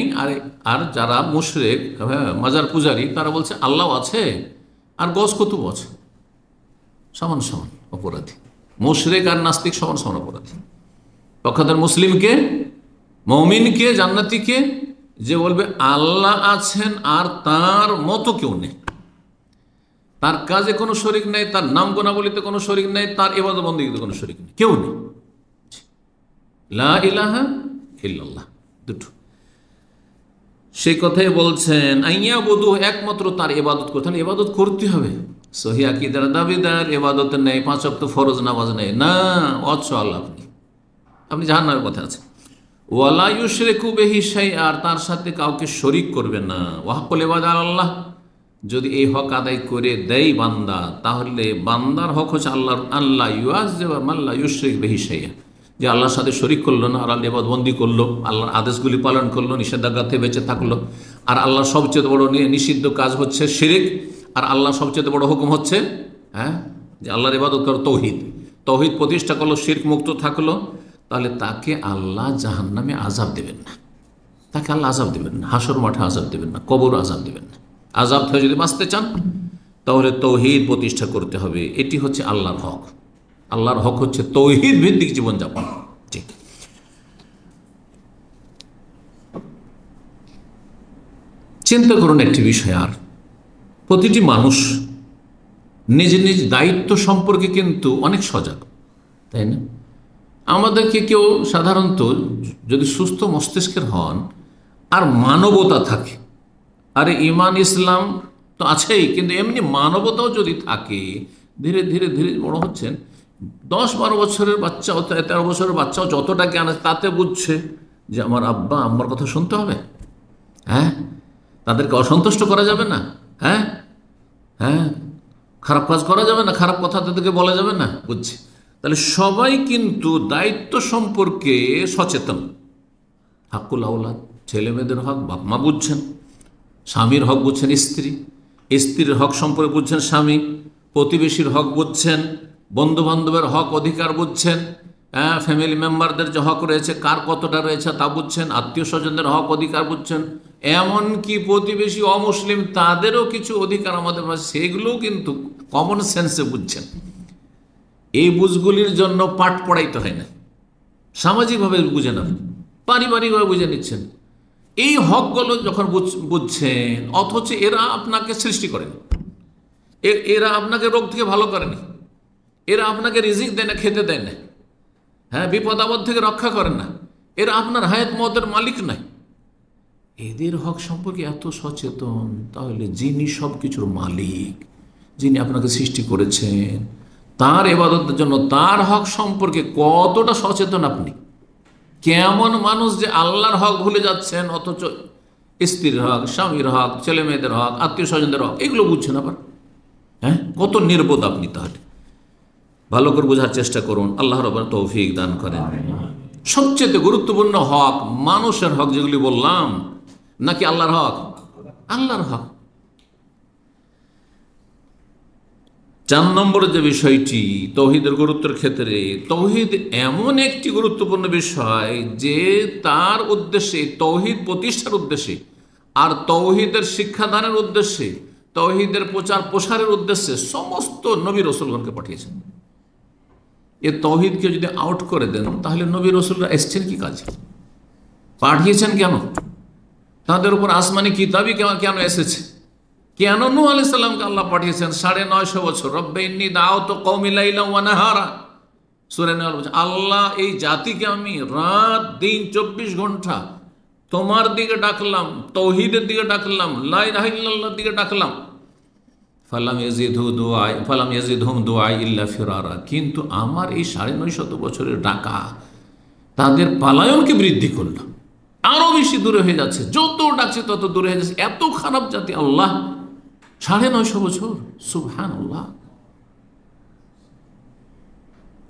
আর যারা মুশরিক, হ্যাঁ মাজার পূজারী, তারা বলছে আল্লাহ আছে আর গস কুতুব আছে, সমান সমান অপরাধী। মুশরিক আর নাস্তিক সমান সমান অপরাধী। পক্ষান্তর মুসলিমকে, মুমিনকে, জান্নাতীকে যে বলবে আল্লাহ আছেন আর তার মতো কেউ নেই, তার কাজে কোনো শরিক নেই, তার নাম গুণাবলিতে কোনো শরিক নেই, তার ইবাদত বন্দেগীতে কোনো শরিক নেই, কেউ নেই, লা ইলাহা ইল্লাল্লাহ, দুটো। সেই কথাই বলছেন আইয়াবুদু, একমাত্র তার ইবাদত করতে, তাহলে ইবাদত করতে হবে। সহিহ আকীদার দাবিদার ইবাদত নেই, 5 ওয়াক্ত ফরজ নামাজ নেই, না অচল, আপনি জাহান্নামের পথে আছেন। ওয়ালা ইউশরিকু বিহি শাইআ, আর তার সাথে কাউকে শরিক করবে না। ওয়া হাক্কুল ইবাদা আল্লাহ, যদি এই হক আদায় করে দেয় বান্দা, তাহলে বান্দার হক হচ্ছে আল্লাহর, আল্লাহ ইউআযযিবা মান লা ইউশরিক বিহি শাইআ, যে আল্লাহর সাথে শরিক করলো না, আর আল্লাহর ইবাদতবন্দি করলো, আল্লাহর আদেশগুলি পালন করলো, নিষেধাজ্ঞা থেকে বেঁচে থাকলো। আর আল্লাহর সবচেয়ে বড় নিষিদ্ধ কাজ হচ্ছে শিরক, আর আল্লাহর সবচেয়ে বড় হুকুম হচ্ছে যে আল্লাহর ইবাদত করো, তৌহিদ। তৌহিদ প্রতিষ্ঠা করলো, শিরক মুক্ত থাকলো, তাহলে তাকে আল্লাহ জাহান্নামে আযাব দেবেন না, তাকে আল্লাহ আযাব দেবেন না, হাসর মাঠে আযাব দেবেন না, কবর আযাব দেবেন না। আযাব থেকে যদি বাঁচতে চান তাহলে তৌহিদ প্রতিষ্ঠা করতে হবে, এটি হচ্ছে আল্লাহর হক। আল্লাহর হক হচ্ছে তৌহিদ ভিত্তিক জীবনযাপন। ঠিক, চিন্তা করুন একটি বিষয়, আর প্রতিটি মানুষ নিজ নিজ দায়িত্ব সম্পর্কে কিন্তু অনেক সজাগ, তাই না? আমাদেরকে কেউ সাধারণত যদি সুস্থ মস্তিষ্কের হন আর মানবতা থাকে, আরে ইমান ইসলাম তো আছেই, কিন্তু এমনি মানবতাও যদি থাকে, ধীরে ধীরে ধীরে বড় হচ্ছেন, 10-12 বছরের বাচ্চাও, 13 বছরের বাচ্চাও যতটা জ্ঞান আছে তাতে বুঝছে যে আমার আব্বা আম্মার কথা শুনতে হবে, হ্যাঁ তাদেরকে অসন্তুষ্ট করা যাবে না, হ্যাঁ হ্যাঁ খারাপ কাজ করা যাবে না, খারাপ কথা তাদেরকে বলা যাবে না, বুঝছে। তাহলে সবাই কিন্তু দায়িত্ব সম্পর্কে সচেতন। হাক্কুল আওলাদ, ছেলে মেয়েদের হক বাপ মা বুঝছেন, স্বামীর হক বুঝছেন স্ত্রী, স্ত্রীর হক সম্পর্কে বুঝছেন স্বামী, প্রতিবেশীর হক বুঝছেন, বন্ধু বান্ধবের হক অধিকার বুঝছেন, ফ্যামিলি মেম্বারদের যে হক রয়েছে কার কতটা রয়েছে তা বুঝছেন, আত্মীয় স্বজনদের হক অধিকার বুঝছেন, এমনকি প্রতিবেশী অমুসলিম তাদেরও কিছু অধিকার আমাদের মাঝে, সেগুলোও কিন্তু কমন সেন্সে বুঝছেন। এই বুঝগুলির জন্য পাঠ পড়াইতে হয় না, সামাজিকভাবে বুঝে নেন, পারিবারিকভাবে বুঝে নিচ্ছেন। এই হকগুলো যখন বুঝছেন, অথচ এরা আপনাকে সৃষ্টি করেনি, এরা আপনাকে রোগ থেকে ভালো করেনি, এরা আপনাকে রিজিক দেয় না, খেতে দেয় না, হ্যাঁ বিপদ আপদ থেকে রক্ষা করেন না, এরা আপনার হায়াত মতের মালিক নাই, এদের হক সম্পর্কে এত সচেতন, তাহলে যিনি সব কিছুর মালিক, যিনি আপনাকে সৃষ্টি করেছেন, তার ইবাদতের জন্য তার হক সম্পর্কে কতটা সচেতন আপনি? কেমন মানুষ যে আল্লাহর হক ভুলে যাচ্ছেন, অথচ স্ত্রীর হক, স্বামীর হক, ছেলে মেয়েদের হক, আত্মীয় স্বজনদের হক, এগুলো বুঝছেন আবার, হ্যাঁ কত নির্বোধ আপনি তাহলে। ভালো করে বোঝার চেষ্টা করুন, আল্লাহ রাব্বুল তৌফিক দান করেন। সবচেয়ে গুরুত্বপূর্ণ হক মানুষের হক যেগুলি বললাম, নাকি আল্লাহর হক? আল্লাহর হক। 4 নম্বরের যে বিষয়টি তৌহিদের গুরুত্বের ক্ষেত্রে, তৌহিদ এমন একটি গুরুত্বপূর্ণ বিষয় যে তার উদ্দেশ্যে, তৌহিদ প্রতিষ্ঠার উদ্দেশ্যে আর তৌহিদের শিক্ষাদানের উদ্দেশ্যে, তৌহিদের প্রচার প্রসারের উদ্দেশ্যে সমস্ত নবী রসুলগণকে পাঠিয়েছেন। এ তৌহিদকে যদি আউট করে দেন তাহলে নবী রসুলরা এসছেন কি কাজে, পাঠিয়েছেন কেন, তাদের উপর আসমানি কিতাবই কেন এসেছে, কেন নূহ আলাইহিস সালামকে আল্লাহ পাঠিয়েছেন 950 বছর। রব্বে ইন্নী দাউতু কওমি লাইলান ওয়া নাহারা, সূরা নাহল বলছে, আল্লাহ এই জাতিকে আমি রাত দিন 24 ঘন্টা তোমার দিকে ডাকলাম, তৌহিদের দিকে ডাকলাম, লা ইলাহা ইল্লাল্লাহর দিকে ডাকলাম। ফালাম ইয়াজিদহুম দুআই ইল্লা ফিরারা, কিন্তু আমার এই 950 বছরের ডাকা তাদের পালায়নকে বৃদ্ধি করল, আরো বেশি দূরে হয়ে যাচ্ছে, যত ডাকছে তত দূরে হয়ে যাচ্ছে। এত খারাপ জাতি আল্লাহ, 950 বছর, সুবহানাল্লাহ।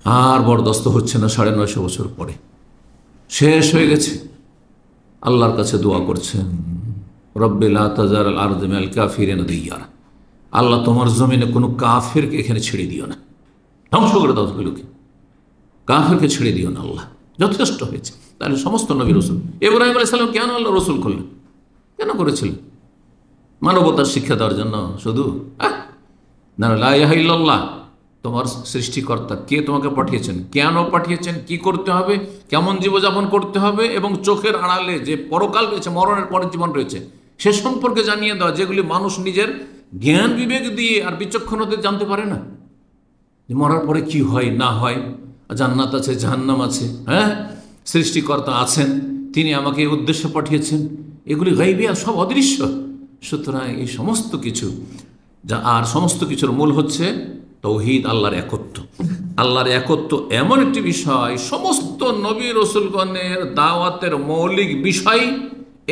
আর বরদাস্ত হচ্ছে না, 950 বছর পরে শেষ হয়ে গেছে। আল্লাহর কাছে দোয়া করছেন, রব্বি লা তাজারাল আরদা মিনাল কাফিরিনা দিয়ারা, আল্লাহ তোমার জমিনে কোনো কাফেরকে এখানে ছেড়ে দিও না, ধ্বংস করে দাও ওগুলোকে, কাফেরকে ছেড়ে দিও না আল্লাহ। যথেষ্ট হয়েছে। তাহলে সমস্ত নবী রসুল, ইব্রাহিম আলাইহিস সালাম কেন আল্লাহ রসুল করলেন, কেন করেছিলেন? মানবতার শিক্ষা দেওয়ার জন্য শুধু? না, লা ইলাহা ইল্লাল্লাহ, তোমার সৃষ্টিকর্তা কে তোমাকে পাঠিয়েছেন, কেন পাঠিয়েছেন, কি করতে হবে, কেমন জীবনযাপন করতে হবে, এবং চোখের আড়ালে যে পরকাল রয়েছে, মরণের পরের জীবন রয়েছে, সে সম্পর্কে জানিয়ে দেওয়া, যেগুলি মানুষ নিজের জ্ঞান বিবেক দিয়ে আর বিচক্ষণতা জানতে পারে না। যে মরার পরে কি হয় না হয়, জান্নাত আছে, জাহান্নাম আছে, হ্যাঁ, সৃষ্টিকর্তা আছেন, তিনি আমাকে এই উদ্দেশ্যে পাঠিয়েছেন, এগুলি গায়বী আর সব অদৃশ্য। সুতরাং এই সমস্ত কিছু আর সমস্ত কিছুর মূল হচ্ছে তৌহিদ, আল্লাহর একত্ব। আল্লাহর একত্ব এমন একটি বিষয়, সমস্ত নবী রসুলগণের দাওয়াতের মৌলিক বিষয়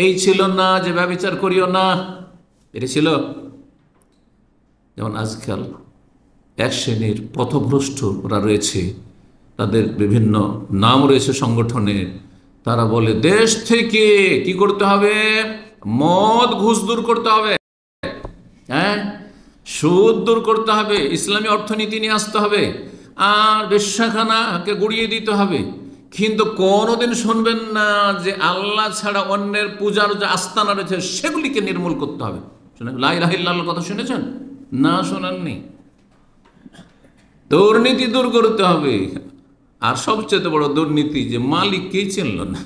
এই ছিল না যে ব্যভিচার করিও না, এটি ছিল। যেমন আজকাল এক শ্রেণীর পথভ্রষ্টরা রয়েছে, তাদের বিভিন্ন নাম রয়েছে সংগঠনের, তারা বলে দেশ থেকে কি করতে হবে, মদ ঘুষ দূর করতে হবে, হ্যাঁ, সুদ দূর করতে হবে, ইসলামী অর্থনীতি নিয়ে আসতে হবে, আর বেশ্যাখানাকে গুড়িয়ে দিতে হবে। কিন্তু কোনোদিন শুনবেন না যে আল্লাহ ছাড়া অন্যের পূজার যে আস্তানা রয়েছে সেগুলিকে নির্মূল করতে হবে। শুনে লা ইলাহা ইল্লাল্লাহর কথা শুনেছেন না? শোনেননি? দুর্নীতি দূর করতে হবে। আর সবচেয়ে বড় দুর্নীতি যে মালিককেই চিনল না,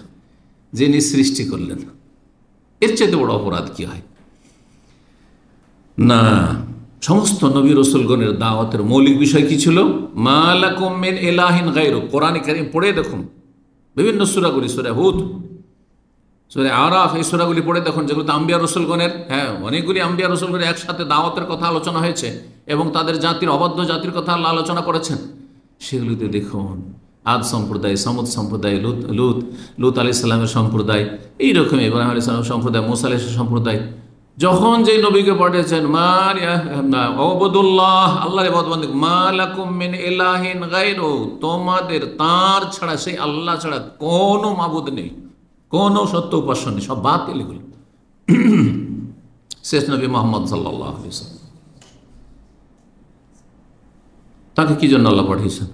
যিনি সৃষ্টি করলেন। এর চাইতে বড় অপরাধ কি হয়? না, সমস্ত নবী রসুলগণের দাওয়াতের মৌলিক বিষয় কি ছিল? মা লাকুম মিন ইলাহিন গায়রু। কোরআনে কারীম পড়ে দেখুন, বিভিন্ন সূরাগুলি, সূরা হুদ, সূরা আরাফ, এই সূরাগুলি পড়ে দেখুন, যেগুলোতে আম্বিয়া রসুলগণের, হ্যাঁ, অনেকগুলি আম্বিয়া রসুলগণের একসাথে দাওয়াতের কথা আলোচনা হয়েছে এবং তাদের জাতির, অবাধ্য জাতির কথা আল্লাহ আলোচনা করেছেন। সেগুলিতে দেখুন আদ সম্প্রদায়, সামুদ সম্প্রদায়, লুত আলাইহিস সালামের সম্প্রদায়, এইরকম ইব্রাহিম আলাইহিস সালামের সম্প্রদায়, মুসা আলাইহিস সম্প্রদায়, যখন যেই নবীকে পাঠিয়েছেন, ওয়াবুদুল্লাহ, আল্লাহর ইবাদত, মা লাকুম মিন ইলাহিন গায়রু, তোমাদের তার ছাড়া, সেই আল্লাহ ছাড়া কোনো মাবুদ নেই, কোনো সত্য উপাস্য নেই, সব বাতিল এগুলো। শেষ নবী মুহাম্মদ সাল্লাল্লাহু আলাইহি ওয়াসাল্লাম, তাকে কি জন্য আল্লাহ পাঠিয়েছেন?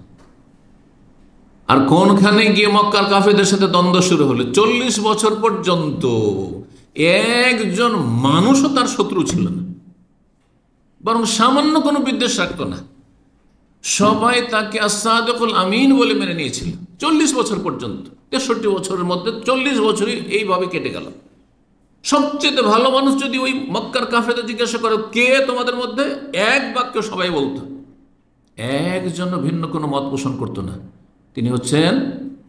আর কোনখানে গিয়ে মক্কার কাফেরদের সাথে দ্বন্দ্ব শুরু হলো? 40 বছর পর্যন্ত একজন মানুষও তার শত্রু ছিল না, বরং সামান্য কোনো বিদ্বেষ রাখত না। সবাই তাকে আস-সাদিকুল আমিন বলে মেনে নিয়েছিল 40 বছর পর্যন্ত। 63 বছরের মধ্যে 40 বছরই এইভাবে কেটে গেল। সবচেয়ে ভালো মানুষ যদি ওই মক্কার কাফেরদের জিজ্ঞাসা করে কে তোমাদের মধ্যে, এক বাক্য সবাই বলতো, একজন ভিন্ন কোনো মত পোষণ করতো না, তিনি হচ্ছেন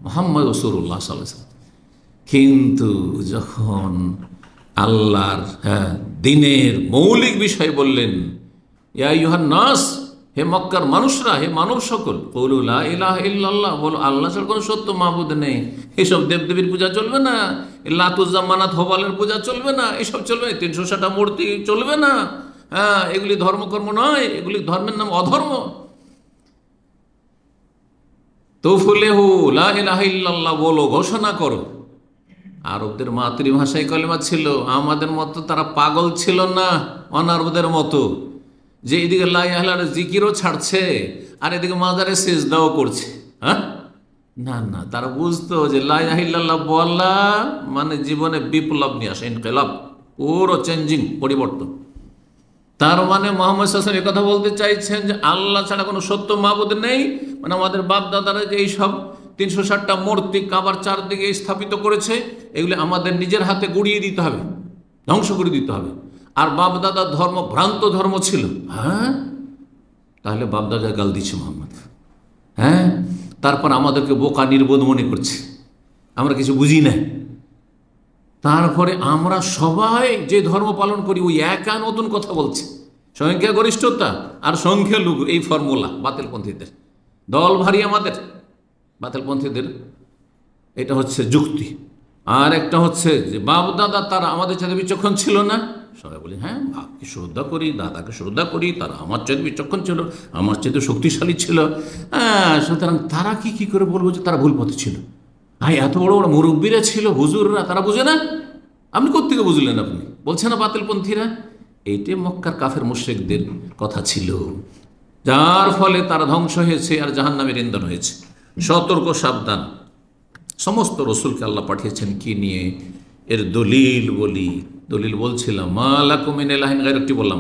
মুহাম্মদ রাসূলুল্লাহ সাল্লাল্লাহু আলাইহি ওয়াসাল্লাম। কিন্তু যখন আল্লাহর দ্বীনের মৌলিক বিষয় বললেন, ইয়া আইয়ুহান নাস, হে মক্কার মানুষরা, হে মানব সকল, কুলু লা ইলাহা ইল্লাল্লাহ, বলো আল্লাহ ছাড়া কোনো সত্য মাবুদ নেই। এসব দেবদেবীর পূজা চলবে না, লাত উজ্জা মানাত হোবালের পূজা চলবে না, এসব চলবে না, 360টা মূর্তি চলবে না, হ্যাঁ, এগুলি ধর্মকর্ম নয়, এগুলি ধর্মের নাম অধর্ম। তুফলিহু, লা ইলাহা ইল্লাল্লাহ বলো, ঘোষণা করো। আরবদের মাতৃভাষায় কলেমা ছিল, আমাদের মতো তারা পাগল ছিল না অনারবদের মতো, যে এদিকে লা ইলাহা ইল্লাল্লাহর জিকিরও ছাড়ছে আর এদিকে মাজারে সিজদাও করছে। হ্যাঁ, না না, তারা বুঝতো যে লা ইলাহা ইল্লাল্লাহ বলা মানে জীবনে বিপ্লব নিয়ে আসে, ইনকিলাব, পুরো চেঞ্জিং, পরিবর্তন। তার মানে মোহাম্মদ সাল্লাল্লাহু আলাইহি ওয়াসাল্লাম কথা বলতে চাইছেন যে আল্লাহ ছাড়া কোনো সত্য মাবুদ নেই। মানে আমাদের বাপ দাদারা যে এইসব 360টা মূর্তি কাবার চারদিকে স্থাপিত করেছে, এগুলি আমাদের নিজের হাতে গুড়িয়ে দিতে হবে, ধ্বংস করে দিতে হবে। আর বাপ দাদার ধর্ম ভ্রান্ত ধর্ম ছিল। হ্যাঁ, তাহলে বাপ দাদা গাল দিচ্ছে মোহাম্মদ। হ্যাঁ, তারপর আমাদেরকে বোকা নির্বোধ মনে করছে, আমরা কিছু বুঝি না। তারপরে আমরা সবাই যে ধর্ম পালন করি ওই একা নতুন কথা বলছে, সংখ্যা গরিষ্ঠতা আর সংখ্যা লঘু, এই ফর্মুলা বাতিলপন্থীদের। দল ভারী আমাদের বাতিলপন্থীদের, এটা হচ্ছে যুক্তি। আর একটা হচ্ছে যে বাপ দাদা তারা আমাদের চাইতে বিচক্ষণ ছিল না। সবাই বলি হ্যাঁ, বাপকে শ্রদ্ধা করি, দাদাকে শ্রদ্ধা করি, তারা আমার চাইতে বিচক্ষণ ছিল, আমার চাইতে শক্তিশালী ছিল। হ্যাঁ, সুতরাং তারা কি করে বলবো যে তারা ভুল পথে ছিল? ভাই, এত বড় বড় মুরব্বীরা ছিল, হুজুররা, তারা বুঝে না? আপনি কোত্থেকে বুঝলেন? আপনি বলছেন না বাতিলপন্থীরা। এইটাই মক্কার কাফের মুশরিকদের কথা ছিল, যার ফলে তারা ধ্বংস হয়েছে আর জাহান্নামের ইন্ধন হয়েছে। সতর্ক, সাবধান। সমস্ত রসুলকে আল্লাহ পাঠিয়েছেন কি নিয়ে? এর দলিল বলি, দলিল বলছিলাম মা লাকুম মিন ইলাহিন গায়রুহু বললাম।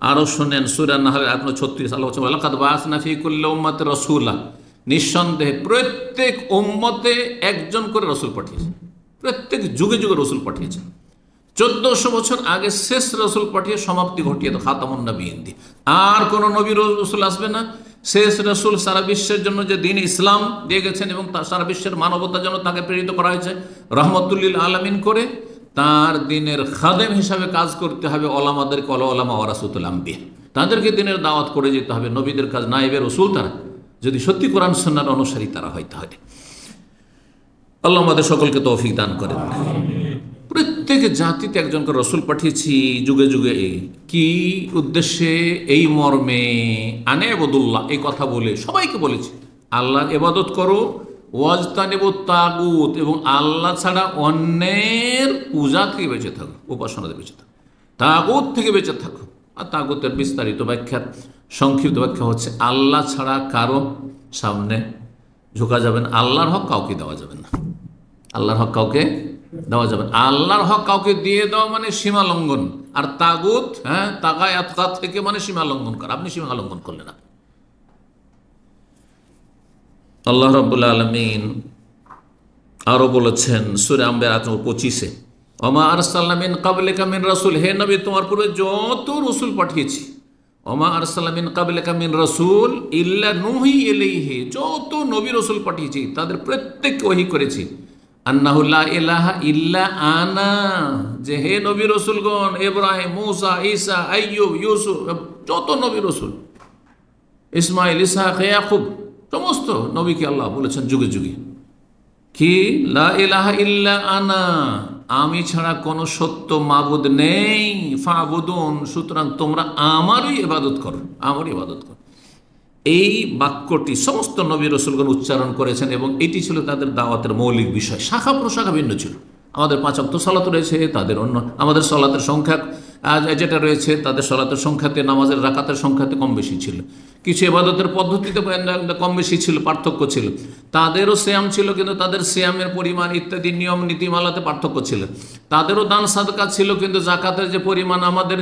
আরও শোনেন সূরা নাহল 36 আল্লাহ বলছেন লাকাদ বাআসনা ফী কুল্লি উম্মাতিন রাসূলা, নিঃসন্দেহে প্রত্যেক উম্মতে একজন করে রসুল পাঠিয়েছে, প্রত্যেক যুগে যুগে রসুল পাঠিয়েছেন। 1400 বছর আগে শেষ রসুল পাঠিয়ে সমাপ্তি ঘটিয়ে তো খাতামুন নবিয়্যিন দিয়ে আর কোনো নবী রসুল আসবে না। শেষ রসুল সারা বিশ্বের জন্য যে দিন ইসলাম দিয়ে গেছেন এবং সারা বিশ্বের মানবতার জন্য তাকে প্রেরিত করা হয়েছে রহমতুল্লিল আলামিন করে, তার দিনের খাদেম হিসাবে কাজ করতে হবে। ওলামাদেরকে ওলামা ওয়ারাসাতুল আম্বিয়া, তাদেরকে দিনের দাওয়াত করে যেতে হবে। নবীদের কাজ নায়েবে রসুল তারা, যদি সত্যি কোরআন সুন্নাহর অনুসারী তারা হয়। তাহলে আল্লাহ আমাদের সকলকে তৌফিক দান করেন। প্রত্যেক জাতিতে একজন করে রসুল পাঠিয়েছি যুগে যুগে। কি উদ্দেশ্যে? এই মর্মে আনে আবুদুল্লাহ, এই কথা বলে সবাইকে বলেছি আল্লাহর ইবাদত করো, ওয়াজতানিবু তাগুত, এবং আল্লাহ ছাড়া অন্যের পূজা থেকে বেঁচে থাকো, উপাসনা থেকে বেঁচে থাকো, তাগুত থেকে বেঁচে থাকো। আর তাগুতের বিস্তারিত ব্যাখ্যার সংক্ষিপ্ত ব্যাখ্যা হচ্ছে আল্লাহ ছাড়া কারো সামনে ঝুঁকা যাবে না, আল্লাহর হক কাউকে দেওয়া যাবে না, আল্লাহর হক কাউকে দেওয়া যাবে না। আল্লাহর হক কাউকে দিয়ে দেওয়া মানে সীমা লঙ্ঘন। আর তাগুত, হ্যাঁ, তাগায়াত থেকে মানে সীমা লঙ্ঘন করা। আপনি সীমা লঙ্ঘন করলেন না। আল্লাহ রাব্বুল আলামিন আরো বলেছেন সূরা আম্বিয়া 25-এ, ওমা আরসালনা মিন ক্বাবলিকা মিন রাসূল, হে নবী তোমার পূর্বে যত রসুল পাঠিয়েছি, ওমা আরসালনা মিন ক্বাবলিকা মিন রাসূল ইল্লা নুহি ইলাইহি, যত নবী রসুল পাঠিয়েছি তাদের প্রত্যেককে ওহী করেছি আন্নাহু লা ইলাহা ইল্লা আনা, যে হে নবী রসুলগণ, ইব্রাহিম, মূসা, ঈসা, আইয়ুব, ইউসুফ, যত নবী রসুল, ইসমাইল, ইসহাক, ইয়াকুব, সমস্ত নবীকে আল্লাহ বলেছেন যুগে যুগে কি লা ইলাহা ইল্লা আনা, আমি ছাড়া কোনো সত্য মাবুদ নেই, ফাবুদুন, সুতরাং তোমরা আমারই ইবাদত করো, আমারই ইবাদত করো। এই বাক্যটি সমস্ত নবী রসুলগণ উচ্চারণ করেছেন এবং এটি ছিল তাদের দাওয়াতের মৌলিক বিষয়। শাখা প্রশাখা ভিন্ন ছিল। আমাদের 5 ওয়াক্ত সালাত রয়েছে, তাদের অন্য, আমাদের সালাতের সংখ্যা যেটা রয়েছে তাদের সালাতের সংখ্যাতে, নামাজের রাকাতের সংখ্যাতে কম বেশি ছিল, কিছু ইবাদতের পদ্ধতিতে কম বেশি ছিল, পার্থক্য ছিল। তাদেরও সিয়াম ছিল কিন্তু তাদের সিয়ামের পরিমাণ ইত্যাদি নিয়ম নীতিমালাতে পার্থক্য ছিল। তাদেরও দান সাদকা ছিল কিন্তু জাকাতের যে পরিমাণ আমাদের,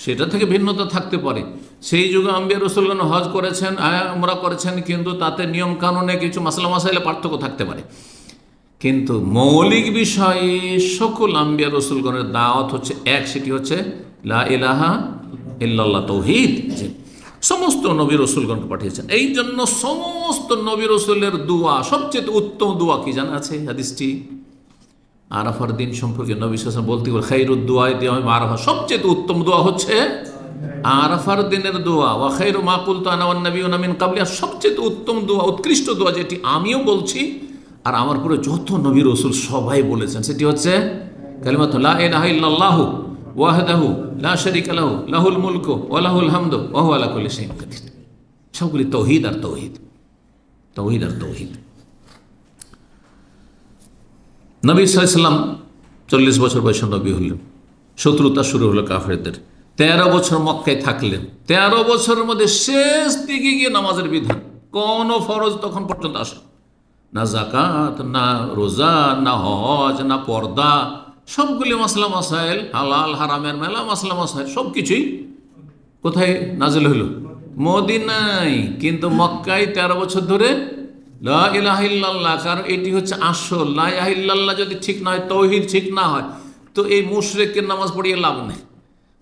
সেটা থেকে ভিন্নতা থাকতে পারে। সেই যুগে আম্বিয়া রসুলগণ হজ করেছেন, উমরা করেছেন, কিন্তু তাতে নিয়ম কানুনে কিছু মাসলা মাসাইলে পার্থক্য থাকতে পারে। কিন্তু মৌলিক বিষয়ে সকল আম্বিয়া রসুলগণের দাওয়াত হচ্ছে এক, সেটি হচ্ছে লা ইলাহা ইল্লাল্লাহ, তাওহীদ। সমস্ত নবী রসুলগণকে পাঠিয়েছেন। এই জন্য সমস্ত নবী রসুলের দোয়া, সবচেয়ে উত্তম দোয়া কি জানা আছে? হাদিসটি আরাফার দিন সম্পর্কে নবী সাল্লাল্লাহু আলাইহি ওয়াসাল্লাম বলতে বলে খায়রুদ দুআ ইয়াউম আরাফা, সবচেয়ে উত্তম দোয়া হচ্ছে আরাফার দিনের দোয়া। ওয়া খায়রু মা কুলতু আনা ওয়ান নাবিয়ুনা মিন ক্বাবলি, সবচেয়ে উত্তম দোয়া, উৎকৃষ্ট দোয়া যেটি আমিও বলছি আর আমার পরে যত নবী রসুল সবাই বলেছেন, সেটি হচ্ছে কালিমাতু লা ইলাহা ইল্লাল্লাহু ওয়াহদাহু লা শারীকা লাহু লাহুল মুলকু ওয়া লাহুল হামদু ওয়া হুয়া আলা কুল্লি শাইইন কাদির। সবগুলি তাওহীদ আর তাওহীদ, তাওহীদ আর তাওহীদ। নবী সাল্লাল্লাহু আলাইহি সাল্লাম 40 বছর বয়সে নবী হলেন, শত্রুতা শুরু হলো কাফেরদের। 13 বছর মক্কায় থাকলেন। 13 বছরের মধ্যে শেষ দিকে গিয়ে নামাজের বিধান, কোন ফরজ তখন পর্যন্ত আসে না, জাকাত না, রোজা না, হজ না, পর্দা, সবগুলি মাসলা মাসাইল, হালাল হারামের মেলা মাসলা মাসাইল সবকিছুই কোথায় নাজিল হইল? মদিনায়। কিন্তু মক্কায় 13 বছর ধরে লা ইলাহা ইল্লাল্লাহ, কারণ এটি হচ্ছে আসল। লা ইলাহা ইল্লাল্লাহ যদি ঠিক না হয়, তাওহীদ ঠিক না হয়, তো এই মুশরিকের নামাজ পড়িয়ে লাভ নেই,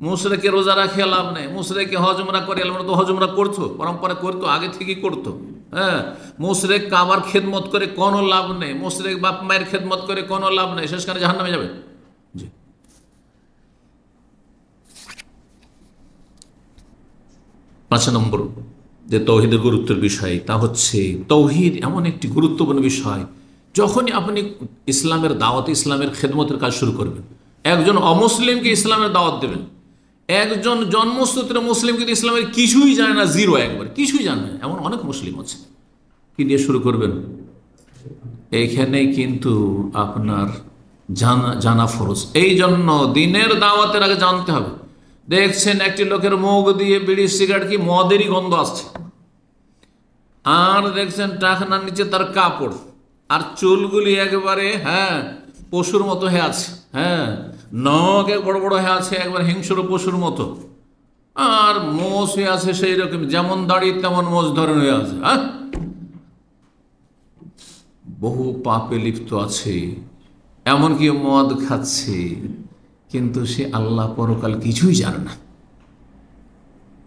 মুশরিকে রোজা রাখিয়ে লাভ নেই, মুশরিকে হজ উমরা করে, আমরা তো হজ উমরা করতো, পরম্পরা করতো, আগে থেকেই করতো। হ্যাঁ, মুশরিক কাবার খেদমত করে কোনো লাভ নেই, মুশরিক বাপ মায়ের খেদমত করে কোনো লাভ নেই, শেষকালে জাহান্নামে যাবে। জি। 5 নম্বর যে তৌহিদের গুরুত্বের বিষয়, তা হচ্ছে তৌহিদ এমন একটি গুরুত্বপূর্ণ বিষয়, যখনই আপনি ইসলামের দাওয়াত, ইসলামের খেদমতের কাজ শুরু করবেন, একজন অমুসলিমকে ইসলামের দাওয়াত দেবেন, একজন জন্মসূত্রে মুসলিম কিন্তু ইসলামের কিছুই জানে না, জিরো, একবার কিছুই জানে না, এমন অনেক মুসলিম আছে, কি দিয়ে শুরু করবেন? এইখানে কিন্তু আপনার জানা ফরজ। এই জন্য দিনের দাওয়াতের আগে জানতে হবে। দেখছেন একটি লোকের মুখ দিয়ে বিড়ি সিগারেট কি মদেরই গন্ধ আসছে, আর দেখছেন টাকনার নিচে তার কাপড়, আর চুলগুলি একেবারে পশুর মতো হয়ে আছে, নখ এক বড় বড় হয়ে আছে, একবার হিংস্র পশুর মতো, আর মোষ হয়ে আছে সেই রকম, যেমন দাড়ি তেমন মোষ ধরন হয়ে আছে, বহু পাপে লিপ্ত আছে, এমনকি মদ খাচ্ছে, কিন্তু সে আল্লাহ পরকাল কিছুই জানে না।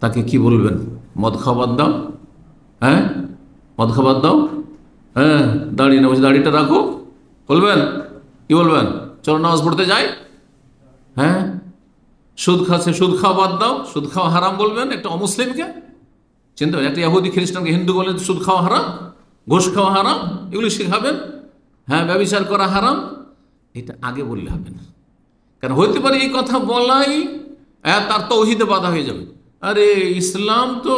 তাকে কি বলবেন? মদ খাবার দাও, মদ খাবার দাও, দাড়ি না, দাড়িটা রাখো, বলবেন? কি বলবেন? চলো নামাজ পড়তে যাই। সুদ খাচ্ছে, সুদ খাওয়া বাদ দাও, সুদ খাওয়া হারাম বলবেন একটা অমুসলিমকে? চিন্তা, একটা ইহুদি খ্রিস্টানকে হিন্দু বলে সুদ খাওয়া হারাম, ঘুষ খাওয়া হারাম, এগুলি শেখাবেন? ব্যভিচার করা হারাম, এটা আগে বললে হবে না। কারণ হইতে পারে এই কথা বলাই তার তৌহিদে বাধা হয়ে যাবে। আরে ইসলাম তো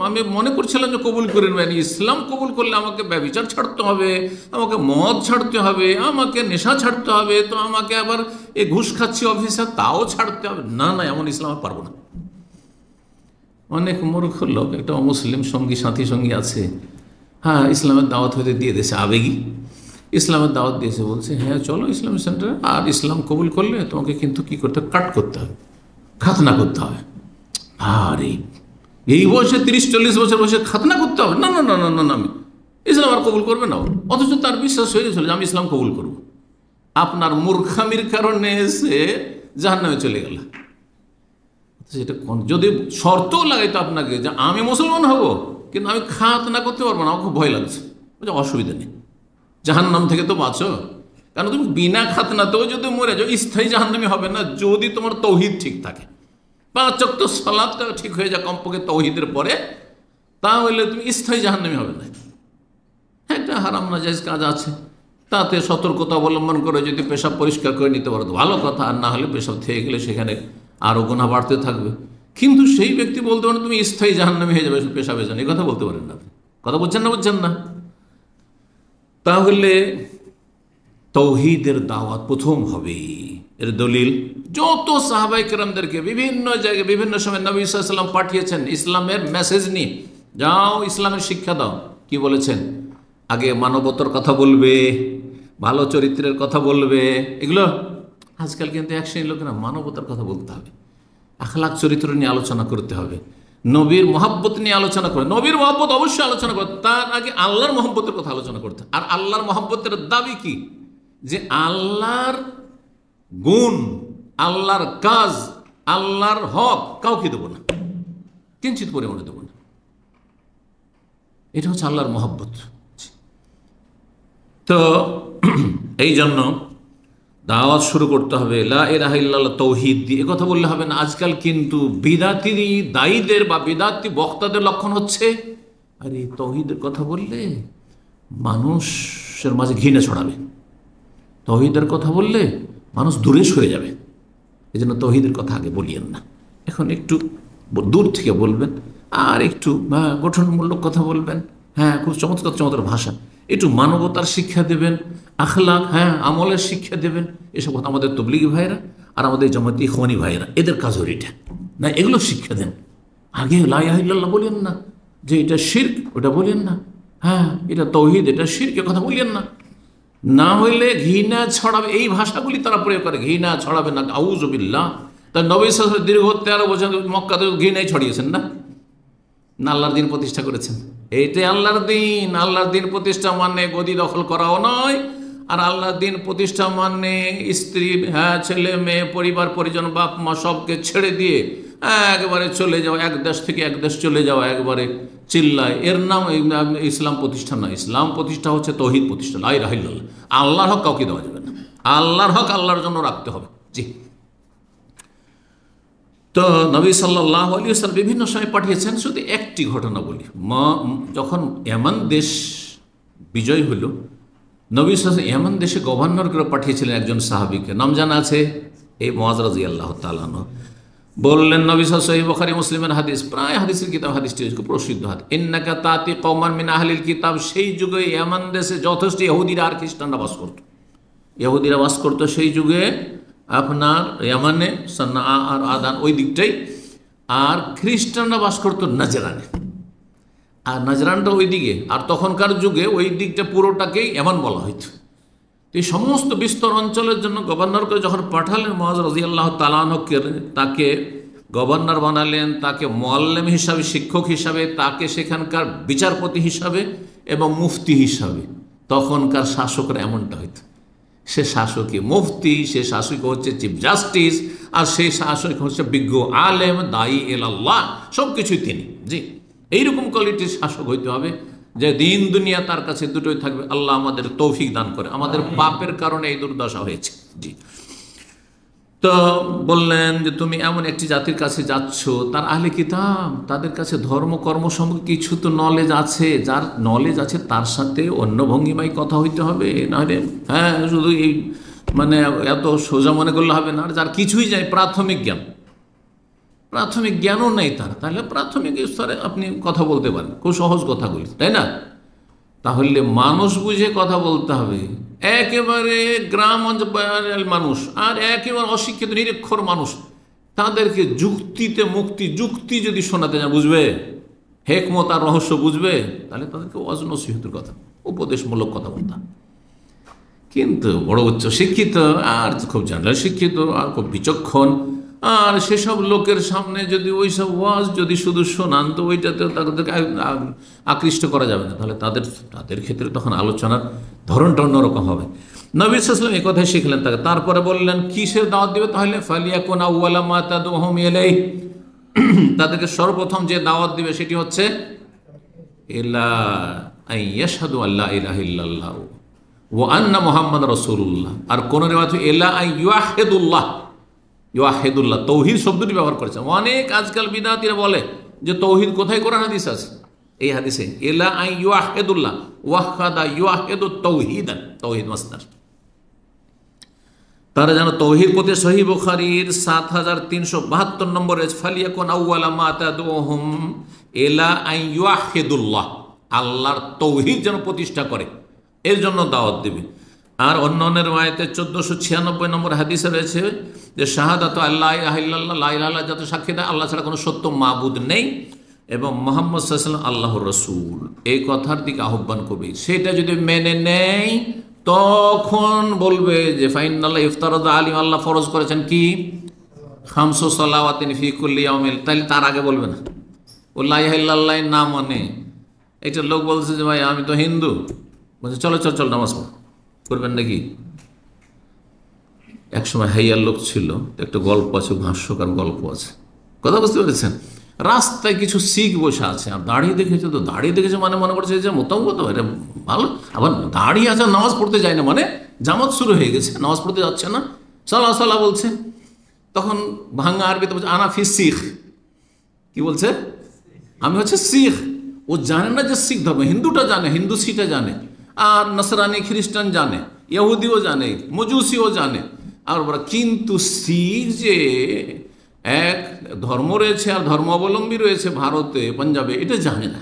আমি মনে করছিলাম যে কবুল করে নেবেন, ইসলাম কবুল করলে আমাকে ব্যভিচার ছাড়তে হবে, আমাকে মদ ছাড়তে হবে, আমাকে নেশা ছাড়তে হবে, তো আমাকে আবার এই ঘুষ খাচ্ছি অফিসার তাও ছাড়তে হবে না। না, এমন ইসলাম আর পারবো না। অনেক মূর্খ লোক, একটা অমুসলিম সঙ্গী সাথী সঙ্গী আছে, ইসলামের দাওয়াত হইতে দিয়ে দিয়েছে, আবেগী ইসলামের দাওয়াত দিয়েছে, বলছে চলো ইসলামিক সেন্টারে, আর ইসলাম কবুল করলে তোমাকে কিন্তু কি করতে হবে? কাট করতে হবে, খাতনা করতে হবে। আরে এই বয়সে 30-40 বছর বয়সে খাতনা করতে হবে? না না না না না, আমি ইসলাম আর কবুল করবে না। অথচ তার বিশ্বাস হয়ে গেছিল যে আমি ইসলাম কবুল করব। আপনার মূর্খামির কারণে সে জাহান্নামে চলে গেল। সেটা যদি শর্তও লাগাইতো আপনাকে যে আমি মুসলমান হব, কিন্তু আমি খাতনা করতে পারবো না, আমার খুব ভয় লাগছে, অসুবিধা নেই, জাহান্নাম থেকে তো বাঁচো। কারণ তুমি বিনা খাতনাতেও যদি মরে যাও, স্থায়ী জাহান্নামী হবে না, যদি তোমার তৌহিদ ঠিক থাকে, 5 ওয়াক্ত সালাতটা ঠিক হয়ে যায় কমপক্ষে তৌহিদের পরে, তাহলে তুমি স্থায়ী জাহান্নামী হবে না। একটা হারাম নাজায়েজ কাজ আছে, তাতে সতর্কতা অবলম্বন করে যদি পেশাব পরিষ্কার করে নিতে পারো তো ভালো কথা, আর না হলে পেশাব থেকে গেলে সেখানে আরও গুনাহ বাড়তে থাকবে। কিন্তু সেই ব্যক্তি বলতে পারেন তুমি স্থায়ী জাহান্নামী হয়ে যাবে পেশাবে জান, এই কথা বলতে পারেন না। কথা বলছেন না? বলছেন না? তাহলে তৌহিদের দাওয়াত প্রথম হবে। এর দলিল যত সাহাবায়ে কেরামদেরকে বিভিন্ন জায়গায় বিভিন্ন সময় নবী সাল্লাল্লাহু আলাইহি ওয়াসাল্লাম পাঠিয়েছেন ইসলামের মেসেজ নিয়ে, যাও ইসলামের শিক্ষা দাও। কি বলেছেন? আগে মানবতার কথা বলবে, ভালো চরিত্রের কথা বলবে, এগুলো। আজকাল কিন্তু এক শ্রেণীর লোকেরা মানবতার কথা বলতে হবে, আখলাক চরিত্র নিয়ে আলোচনা করতে হবে, নবীর মহব্বত নিয়ে আলোচনা করে, নবীর মহব্বত অবশ্যই আলোচনা করতে, তার আগে আল্লাহর মহব্বতের কথা আলোচনা করতে। আর আল্লাহর মহব্বতের দাবি কি? যে আল্লাহর গুণ, আল্লাহর কাজ, আল্লাহর হক কাউকে দেবো না, কিঞ্চিত পরিমাণে দেবো না। এটা হচ্ছে আল্লাহর মহব্বত। তো এই জন্য দাওয়াত শুরু করতে হবে লা ইলাহা ইল্লাল্লাহ, তৌহিদ দিয়ে। কথা বললে হবে না। আজকাল কিন্তু বিদাতি দায়ীদের বা বিদাতি বক্তাদের লক্ষণ হচ্ছে, আরে তৌহিদের কথা বললে মানুষের মাঝে ঘৃণা ছড়াবে, তৌহিদের কথা বললে মানুষ দূরে সরে যাবে, এই জন্য তৌহিদের কথা আগে বলিয়েন না। এখন একটু দূর থেকে বলবেন, আর একটু গঠনমূলক কথা বলবেন, খুব চমৎকার চমৎকার ভাষা, একটু মানবতার শিক্ষা দেবেন, আখলাক, হ্যাঁ, আমলের শিক্ষা দেবেন। এসব কথা আমাদের তবলিগি ভাইরা আর আমাদের জামাতি ইখওয়ানি ভাইরা, এদের কাজ হল এটা, না এগুলো শিক্ষা দেন। আগে লা ইলাহা ইল্লাল্লাহ বলেন না, যে এটা শিরক, ওটা বলেন না, হ্যাঁ এটা তৌহিদ, এটা শিরকের কথা বলেন না। না হইলে ঘৃণা ছড়াবে, এই ভাষাগুলি তারা প্রয়োগ করে, ঘৃণা ছড়াবে না, আউযু বিল্লাহ। তাই নবী সাল্লাল্লাহু আলাইহি ওয়াসাল্লাম দীর্ঘ 13 বছর মক্কাতে ঘৃণাই ছড়িয়েছেন না, না আল্লাহর দিন প্রতিষ্ঠা করেছেন। এইটাই আল্লাহর দিন। আল্লাহর দিন প্রতিষ্ঠা মানে গদি দখল করাও নয়, আর আল্লাহর দিন প্রতিষ্ঠা মানে স্ত্রী, হ্যাঁ, ছেলে মেয়ে, পরিবার পরিজন, বাপ মা সবকে ছেড়ে দিয়ে একবারে চলে যাওয়া, এক দেশ থেকে এক দেশ চলে যাওয়া, একবারে চিল্লায়, এর নাম ইসলাম প্রতিষ্ঠা নয়। ইসলাম প্রতিষ্ঠা হচ্ছে তৌহিদ প্রতিষ্ঠা, লা ইলাহা ইল্লাল্লাহ। আল্লাহর হক কাউকে দেওয়া যাবে না, আল্লাহর হক আল্লাহর জন্য রাখতে হবে। জি। তো নবী সাল্লাল্লাহু আলাইহি ওয়াসাল্লাম বিভিন্ন সময় পাঠিয়েছেন। শুধু একটি ঘটনা বলি, যখন ইয়ামান দেশ বিজয় হলো, নবী সাল্লাল্লাহু আলাইহি ওয়াসাল্লাম ইয়ামান দেশে গভর্নর করে পাঠিয়েছিলেন একজন সাহাবীকে, নাম জানা আছে, এই মুআয রাদিয়াল্লাহু তাআলা আনহু। বললেন নবী সাল্লাল্লাহু আলাইহি ওয়াসাল্লাম, বুখারী মুসলিমের হাদিস, প্রায় হাদিসের কিতাব, হাদিসটি খুব প্রসিদ্ধ হাদিস, ইন্নাকা তাতি কওমান মিন আহলিল কিতাব। সেই যুগে ইয়ামান দেশে যথেষ্ট ইহুদিরা আর খ্রিস্টানরা বাস করত, ইহুদিরা বাস করতো সেই যুগে আপনার ইয়ামানে, সান্না আর আদান ওই দিকটাই, আর খ্রিস্টানরা বাস করতো নাজরানে, আর নাজরানটা ওই দিকে, আর তখনকার যুগে ওই দিকটা পুরোটাকেই ইয়ামান বলা হইত। তো এই সমস্ত বিস্তর অঞ্চলের জন্য গভর্নর করে যখন পাঠালেন মুআয রাদিয়াল্লাহু তাআলা আনহুকে, তাকে গভর্নর বানালেন, তাকে মুআল্লিম হিসাবে, শিক্ষক হিসাবে, তাকে সেখানকার বিচারপতি হিসাবে এবং মুফতি হিসাবে। তখনকার শাসকরা এমনটা হইত, সে শাসকই মুফতি, সে শাসক হচ্ছে চিফ জাস্টিস, আর সেই শাসক হচ্ছে বিজ্ঞ আলেম, দায়ী ইলাল্লাহ, সব কিছুই তিনি। জি, এইরকম কোয়ালিটির শাসক হইতে হবে যে দিন দুনিয়া তার কাছে দুটোই থাকবে। আল্লাহ আমাদের তৌফিক দান করে, আমাদের পাপের কারণে এই দুর্দশা হয়েছে। জি। তো বললেন যে তুমি এমন একটি জাতির কাছে যাচ্ছ, তার আহলে কিতাব, তাদের কাছে ধর্ম কর্ম সম্পর্কে কিছু তো নলেজ আছে, যার নলেজ আছে তার সাথে অন্য ভঙ্গিমায় কথা হইতে হবে, নাহলে হ্যাঁ শুধু এই মানে এত সোজা মনে করলে হবে না। আর যার কিছুই যায়, প্রাথমিক জ্ঞান, প্রাথমিক জ্ঞানও নেই তার, তাহলে প্রাথমিক স্তরে আপনি কথা বলতে পারেন, খুব সহজ কথাগুলি, তাই না? তাহলে মানুষ বুঝে কথা বলতে হবে। একেবারে গ্রাম অঞ্চলের মানুষ আর একেবারে অশিক্ষিত নিরক্ষর মানুষ, তাদেরকে যুক্তিতে মুক্তি, যুক্তি যদি শোনাতে না বুঝবে, হেকমত আর রহস্য বুঝবে, তাহলে তাদেরকে ওয়াজ নসিহতের কথা, উপদেশমূলক কথা বলতে হবে। কিন্তু বড় উচ্চ শিক্ষিত আর খুব জেনারেল শিক্ষিত আর খুব বিচক্ষণ, আর সেসব লোকের সামনে যদি ওই সব ওয়াজ যদি শুধু শোনান, তো ওইটাতে তাদেরকে আকৃষ্ট করা যাবে না, তাহলে তাদের ক্ষেত্রে তখন আলোচনার ধরনটা অন্যরকম হবে। নবী সাল্লাল্লাহু আলাইহি ওয়াসাল্লাম এই কথাই শিখলেন তাকে। তারপরে বললেন কিসের দাওয়াত দিবে, তাহলে ফালিয়াকুন আউওয়ালা মা তাদউহুম ইলাইহি, তাদেরকে সর্বপ্রথম যে দাওয়াত দিবে সেটি হচ্ছে ইলা আইয়াশহাদু আল্লা ইলাহা ইল্লাল্লাহ ওয়া আন্না মুহাম্মাদ রাসূলুল্লাহ। আর কোন রিওয়ায়াতে ইলা আইয়াহিদুল্লাহ, ইউয়াহিদুল্লাহ, তৌহিদ শব্দটি ব্যবহার করেছে। অনেক আজকাল বিদআতীরা বলে যে তৌহিদ কোথায় কোরআন হাদিস আছে? এই হাদিসে ইলা আইয়াহিদুল্লাহ, ওয়াহাদা ইউয়াহিদু তাওহীদান, তৌহিদ মাসদার। তারা যেন তৌহিদ পথে সহিহ বুখারীর 7372 নম্বরে ফালিয়াকুন আউওয়ালা মা তাদউহুম ইলা আইয়াহিদুল্লাহ, আল্লাহর তৌহিদ যেন প্রতিষ্ঠা করে, এর জন্য দাওয়াত দেবে। আর অন্য অন্য রিওয়ায়াতে 1496 নম্বর হাদিসে রয়েছে যে শাহাদাতু আল্লা ইলাহা ইল্লাল্লাহ, লা ইলাহা ইল্লাল্লাহ, যত সাক্ষী দেয় আল্লাহ ছাড়া কোনো সত্য মাবুদ নেই, এবং মুহাম্মদ সাল্লাল্লাহু আলাইহি ওয়াসাল্লাম আল্লাহর রাসূল, এই কথার দিকে আহ্বান করবে। সেটা যদি মেনে নেই, তখন বলবে যে ফাইনাল্লাহ ইফতারাদা আলাইহিম, আল্লাহ ফরজ করেছেন কি খামসু সালাওয়াতিন ফি কুল্লি ইয়াউমিন, তাহলে তার আগে বলবে না ও লা ইলাহা ইল্লাল্লাহ না মানে। একটা লোক বলছে যে ভাই আমি তো হিন্দু, বলছে চলো চল চল নামাজ পড়, করবেন নাকি? একসময় হাইয়ার লোক ছিল, একটা গল্প আছে, ভাষ্যকার গল্প আছে, কথা বুঝতে পেরেছেন? রাস্তায় কিছু শিখ বসে আছে, আর দাঁড়িয়ে দেখেছে, তো দাঁড়িয়ে দেখেছে মানে মনে করছে যে মোটামুটি এটা ভালো, আবার দাঁড়িয়ে আছে নামাজ পড়তে যায় না, মানে জামাত শুরু হয়ে গেছে, নামাজ পড়তে যাচ্ছে না, সাল্লাহ সাল্লাহ বলছে। তখন ভাঙা আরবিতে বলছে আনা ফি শিখ, কি বলছে? আমি হচ্ছে শিখ। ও জানে না যে শিখ ধর্ম, হিন্দুটা জানে, হিন্দুসিটা জানে, আর নসরানি খ্রিস্টান জানে, ইহুদিও জানে, মজুসিও জানে, আর ওরা কিন্তু শিখ যে এক ধর্ম রয়েছে আর ধর্মাবলম্বী রয়েছে ভারতে, পাঞ্জাবে, এটা জানে না।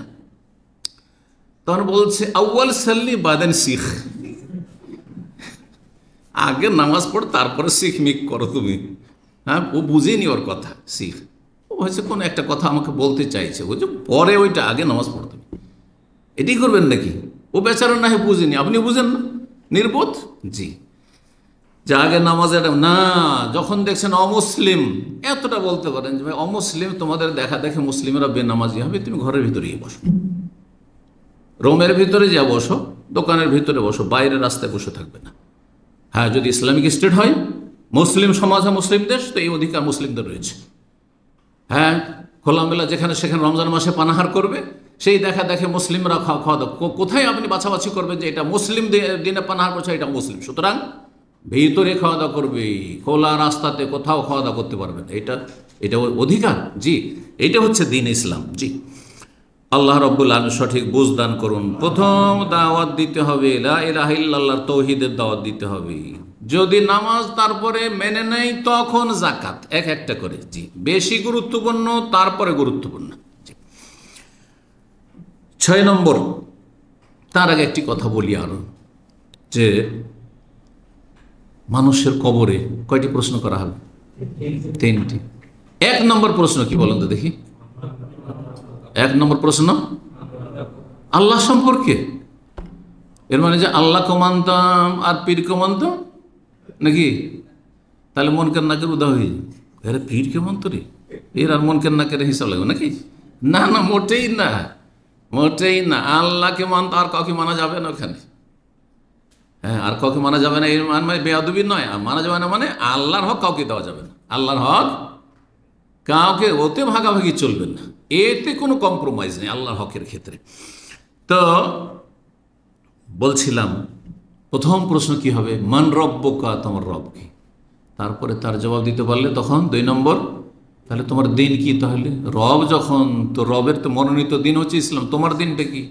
তখন বলছে আউয়াল সাল্লি বাদেন শিখ, আগে নামাজ পড় তারপরে শিখ মিক করো তুমি। হ্যাঁ, ও বুঝেনি ওর কথা শিখ, ও হয়েছে কোনো একটা কথা আমাকে বলতে চাইছে, বলছে পরে ওইটা, আগে নামাজ পড়তে। এটাই করবেন নাকি? ও বেচারা না হয় বুঝেনি, আপনি বুঝেন না, নির্বোধ। জি, যে আগে নামাজের না, যখন দেখছেন অমুসলিম, এতটা বলতে পারেন যে ভাই অমুসলিম, তোমাদের দেখা দেখে মুসলিমরা বেনামাজি হবে, তুমি ঘরের ভিতরে গিয়ে বসো, রোমের ভিতরে যা বসো, দোকানের ভিতরে বসো, বাইরে রাস্তায় বসে থাকবে না। হ্যাঁ, যদি ইসলামিক স্টেট হয়, মুসলিম সমাজ হয়, মুসলিম দেশ, তো এই অধিকার মুসলিমদের রয়েছে। হ্যাঁ, খোলামেলা যেখানে সেখানে রমজান মাসে পানাহার করবে, সেই দেখা দেখে মুসলিমরা খাওয়া দাওয়া, কোথায় আপনি বাছাবাছি করবেন যে এটা মুসলিম দিনে পানাহার করছে, এটা মুসলিম, সুতরাং ভিতরে খাওয়া দাওয়া করবে, খোলা রাস্তাতে কোথাও খাওয়া দাওয়া করতে পারবেন, এটা অধিকার। জি, এটা হচ্ছে দ্বীন ইসলাম। জি, আল্লাহ রাব্বুল আলামিন সঠিক বুঝ দান করুন। প্রথম দাওয়াত দিতে হবে লা ইলাহা ইল্লাল্লাহর তৌহিদের দাওয়াত দিতে হবে। যদি নামাজ তারপরে মেনে নেয়, তখন যাকাত, এক একটা করে। জি, বেশি গুরুত্বপূর্ণ, তারপরে গুরুত্বপূর্ণ। 6 নম্বর, তার আগে একটি কথা বলি আরো, যে মানুষের কবরে কয়টি প্রশ্ন করা হবে? 3টি। 1 নম্বর প্রশ্ন কি বলেন তো দেখি? 1 নম্বর প্রশ্ন আল্লাহ সম্পর্কে। এর মানে যে আল্লাহকে মানতাম আর পীরকে মানতাম নাকি? তাহলে মনকের নাকের উদা হয়ে যায়, এরা পীরকে মানত রে, এর আর মনকের নাকের হিসাব লাগবে নাকি? না না, মোটেই না, মোটেই না। আল্লাহকে মানত, আর কাউকে মানা যাবে না ওখানে। হ্যাঁ, আর কাউকে মানা যাবে না এর মানে বেয়াদবি নয়, মানা যাবে না মানে আল্লাহর হক কাউকে দেওয়া যাবে না, আল্লাহর হক কাউকে, ওতে ভাগাভাগি চলবে না, এতে কোনো কম্প্রোমাইজ নেই আল্লাহর হকের ক্ষেত্রে। তো বলছিলাম, প্রথম প্রশ্ন কি হবে? মান রব্বুকা, তোমার রব কি? তারপরে তার জবাব দিতে পারলে তখন 2 নম্বর, তাহলে তোমার দিন কি? তাহলে রব যখন, তো রবের তো মনোনীত দিন হচ্ছে ইসলাম, তোমার দিনটা কি?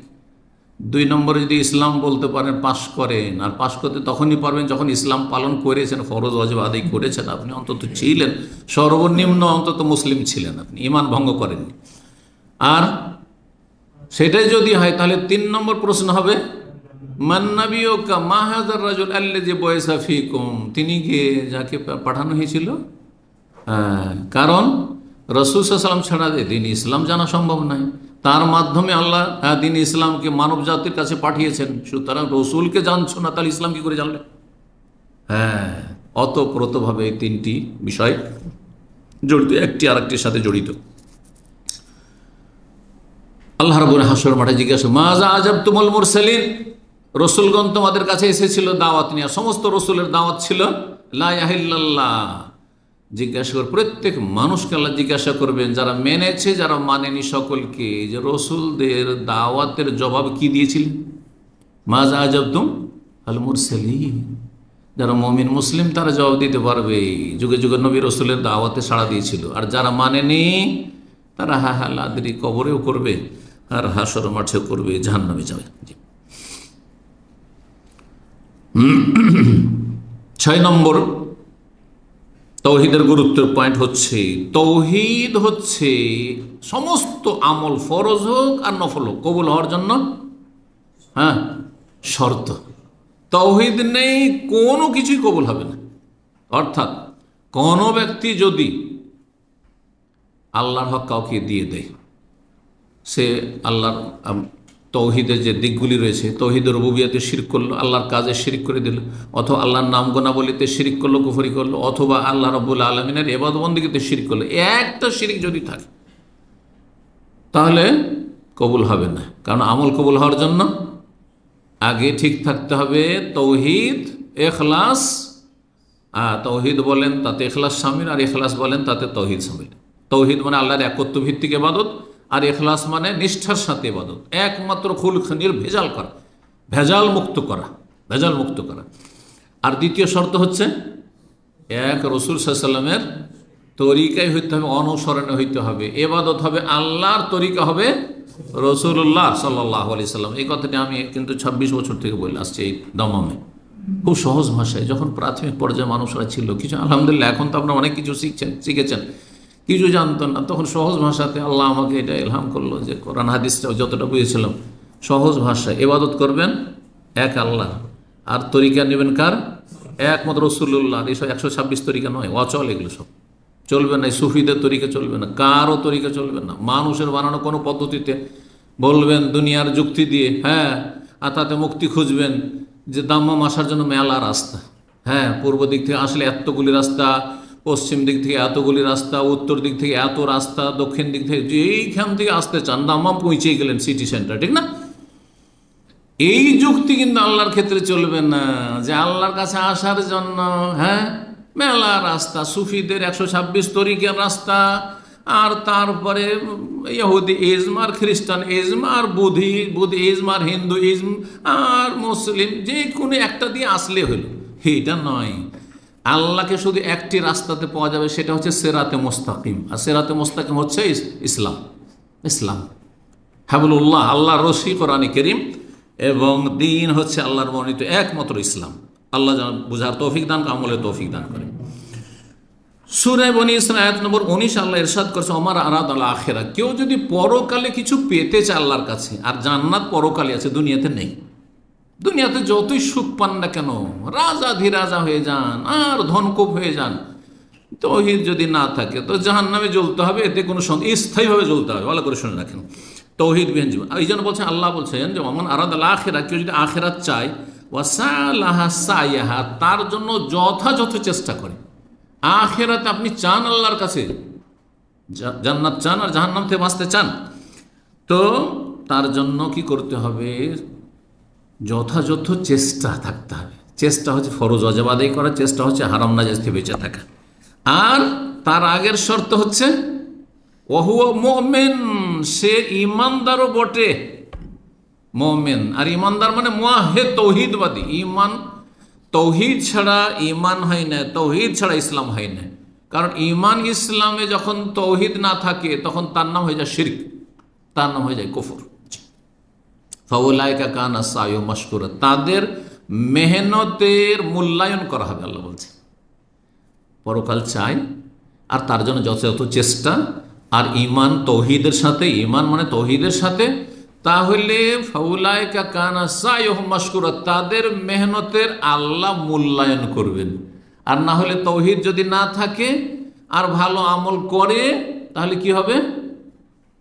2 নম্বরে যদি ইসলাম বলতে পারেন, পাশ করেন। আর পাশ করতে তখনই পারবেন যখন ইসলাম পালন করেছেন, ফরজ ওয়াজিব আদায় করেছেন, আপনি অন্তত ছিলেন, সর্বনিম্ন অন্তত মুসলিম ছিলেন, আপনি ঈমান ভঙ্গ করেননি। আর সেটাই যদি হয়, তাহলে 3 নম্বর প্রশ্ন হবে মান নাবিয়ুকা মা হাযার রাজুল আল্লাযী বুইসা ফীকুম, তিনি কে, যাকে পাঠানো হয়েছিল। কারণ রাসূল সাল্লাল্লাহু আলাইহি ওয়াসাল্লাম ছাড়া দ্বীন ইসলাম জানা সম্ভব নয়, তার মাধ্যমে আল্লাহ দ্বীন ইসলামকে মানব জাতির কাছে পাঠিয়েছেন। সুতরাং রসুলকে জানছো না, তাহলে ইসলাম কি করে জানলে? হ্যাঁ, অতপ্রতভাবে এই 3টি বিষয় জড়িত, একটি আরেকটির সাথে জড়িত। আল্লাহ রাব্বুল হাসর মাঠে জিজ্ঞাসা, মাজা আজাবতুমুল মুরসালিন, রসুলগণ তোমাদের কাছে এসেছিল দাওয়াত নিয়ে, সমস্ত রসুলের দাওয়াত ছিল লা ইলাহা ইল্লাল্লাহ। জিজ্ঞাসা করে প্রত্যেক মানুষকে আল্লাহ জিজ্ঞাসা করবেন, যারা মেনেছে যারা মানেনি সকলকে, যে রসুলদের দাওয়াতের জবাব কি দিয়েছিলেন? মাজা আজাবতুম আল মুরসালিন, যারা মুমিন মুসলিম তারা জবাব দিতে পারবে, যুগে যুগে নবী রসুলের দাওয়াতে সাড়া দিয়েছিল। আর যারা মানেনি তারা হা হা লাদরি, কবরেও করবে আর হাসর মাঠেও করবে, জাহান্নামে যাবে। 6 নম্বর তৌহিদের গুরুত্বের পয়েন্ট হচ্ছে, তৌহিদ হচ্ছে সমস্ত আমল, ফরজ হোক আর নফল হোক, কবুল হওয়ার জন্য হ্যাঁ শর্ত। তৌহিদ নেই কোনো কিছুই কবুল হবে না। অর্থাৎ কোনো ব্যক্তি যদি আল্লাহর হক কাউকে দিয়ে দেয়, সে আল্লাহর তৌহিদের যে দিকগুলি রয়েছে, তৌহিদের রুবুবিয়াতে শিরক করলো, আল্লাহর কাজে শিরিক করে দিল, অথবা আল্লাহর নাম গোনাবলিতে শিরিক করলো, কুফরি করলো, অথবা আল্লাহ রাব্বুল আলামিনের ইবাদত বন্দেগীতে শিরিক করলো, একটা শিরিক যদি থাকে তাহলে কবুল হবে না। কারণ আমল কবুল হওয়ার জন্য আগে ঠিক থাকতে হবে তৌহিদ, ইখলাস। তৌহিদ বলেন তাতে ইখলাস শামিল, আর ইখলাস বলেন তাতে তৌহিদ শামিল। তৌহিদ মানে আল্লাহর একত্ব ভিত্তিক ইবাদত, আর ইখলাস মানে নিষ্ঠার সাথে ইবাদত, একমাত্র খুলখানির ভেজাল করা, ভেজাল মুক্ত করা। আর দ্বিতীয় শর্ত হচ্ছে এক রাসূল সাল্লাল্লাহু আলাইহি ওয়াসাল্লামের তরিকায় হইতে হবে, অনুসরণে হইতে হবে, ইবাদত হবে আল্লাহর তরিকা হবে রাসূলুল্লাহ সাল্লাল্লাহু আলাইহি ওয়াসাল্লাম। এই কথাটি আমি কিন্তু 26 বছর থেকে বলে আসছি এই দমামে, খুব সহজ ভাষায়। যখন প্রাথমিক পর্যায়ে মানুষরা ছিল কিছু, আলহামদুলিল্লাহ এখন তো আপনারা অনেক কিছু শিখেছেন, কিছু জানতেন না, তখন সহজ ভাষাতে আল্লাহ আমাকে এটা ইলহাম করলো যে কোরআন হাদিসটা যতটা বুঝেছিলাম সহজ ভাষায় ইবাদত করবেন এক আল্লাহ, আর তরিকা নেবেন কার? একমাত্র রাসূলুল্লাহ। এইসব 126 তরিকা নয়, অচল এগুলো সব চলবে না। সুফিদের তরিকা চলবে না, কারও তরিকা চলবে না। মানুষের বানানো কোনো পদ্ধতিতে বলবেন দুনিয়ার যুক্তি দিয়ে, হ্যাঁ, আর তাতে মুক্তি খুঁজবেন যে দাম্মাম আসার জন্য মেলা রাস্তা, হ্যাঁ, পূর্ব দিক থেকে আসলে এতগুলি রাস্তা, পশ্চিম দিক থেকে এতগুলি রাস্তা, উত্তর দিক থেকে এত রাস্তা, দক্ষিণ দিক থেকে যেইখান থেকে আসতে চান দাম্মাম পৌঁছেই গেলেন সিটি সেন্টার, ঠিক না? এই যুক্তি কিন্তু আল্লাহর ক্ষেত্রে চলবে না, যে আল্লাহর কাছে আসার জন্য, হ্যাঁ, মেলা রাস্তা, সুফিদের 126 তরিকার রাস্তা, আর তারপরে ইহুদি ইজম আর খ্রিস্টান ইজম আর বুদ্ধিজম আর হিন্দু ইজম আর মুসলিম, যে কোনো একটা দিয়ে আসলে হলো। এটা নয়, আল্লাহকে শুধু একটি রাস্তাতে পাওয়া যাবে, সেটা হচ্ছে সিরাতে মুস্তাকিম। আর সিরাতে মুস্তাকিম হচ্ছে ইসলাম। ইসলাম হাবলুল্লাহ, আল্লাহর রশি কোরআনে কারীম, এবং দ্বীন হচ্ছে আল্লাহর মনোনীত একমাত্র ইসলাম। আল্লাহ যেন বুঝার তৌফিক দান, আমলের তৌফিক দান করে। সূরা বনী ইসরাঈল আয়াত নম্বর 19 আল্লাহ ইরশাদ করেছে, ওমার আরাদ আল আখিরা, কেউ যদি পরকালে কিছু পেতে চায় আল্লাহর কাছে, আর জান্নাত পরকালে আছে, দুনিয়াতে নেই। দুনিয়াতে যতই সুখ পান না কেন, রাজা হয়ে যান আর ধনকুপ হয়ে যান, তৌহিদ যদি না থাকে তো জাহান্নামে জ্বলতে হবে। এতে কোনো স্থায়ীভাবে জ্বলতে হবে। ভালো করে শুনে রাখেন, তৌহিদ বিহীন জীবন। এই জন্য বলছেন, আল্লাহ বলছেন যে ওমান আরাদ আল আখিরা, কেউ যদি আখিরাত চায়, ওয়াসালাহা সাইয়াহা, তার জন্য যথাযথ চেষ্টা করে। আখিরাতে আপনি চান আল্লাহর কাছে, জান্নাত চান আর জাহান্নাম থেকে বাঁচতে চান, তো তার জন্য কি করতে হবে? যথাযথ চেষ্টা থাকতে হবে। চেষ্টা হচ্ছে ফরজ ওয়াজিব আদায় করা, চেষ্টা হচ্ছে হারাম নাজায়েজ থেকে বেঁচে থাকা। আর তার আগের শর্ত হচ্ছে ওয়াহুয়া মুমিন, সে ঈমানদারও বটে। মুমিন আর ঈমানদার মানে মুওয়াহহিদ, তৌহিদবাদী। ঈমান, তৌহিদ ছাড়া ঈমান হয় না, তৌহিদ ছাড়া ইসলাম হয় না। কারণ ঈমান ইসলামে যখন তৌহিদ না থাকে, তখন তার নাম হয়ে যায় শিরক, তার নাম হয়ে যায় কুফর। ফাউলাইকা কানা সায়ু মাশকুরা, তাদের মেহনতের মূল্যায়ন করা হবে। আল্লাহ বলছে পরকাল চাই, আর তার জন্য যথাযথ চেষ্টা, আর ঈমান তৌহিদের সাথে, ঈমান মানে তৌহিদের সাথে, তাহলে ফাউলাইকা কানা সায়ু মাশকুরা, তাদের মেহনতের আল্লাহ মূল্যায়ন করবেন। আর না হলে তৌহিদ যদি না থাকে আর ভালো আমল করে, তাহলে কি হবে?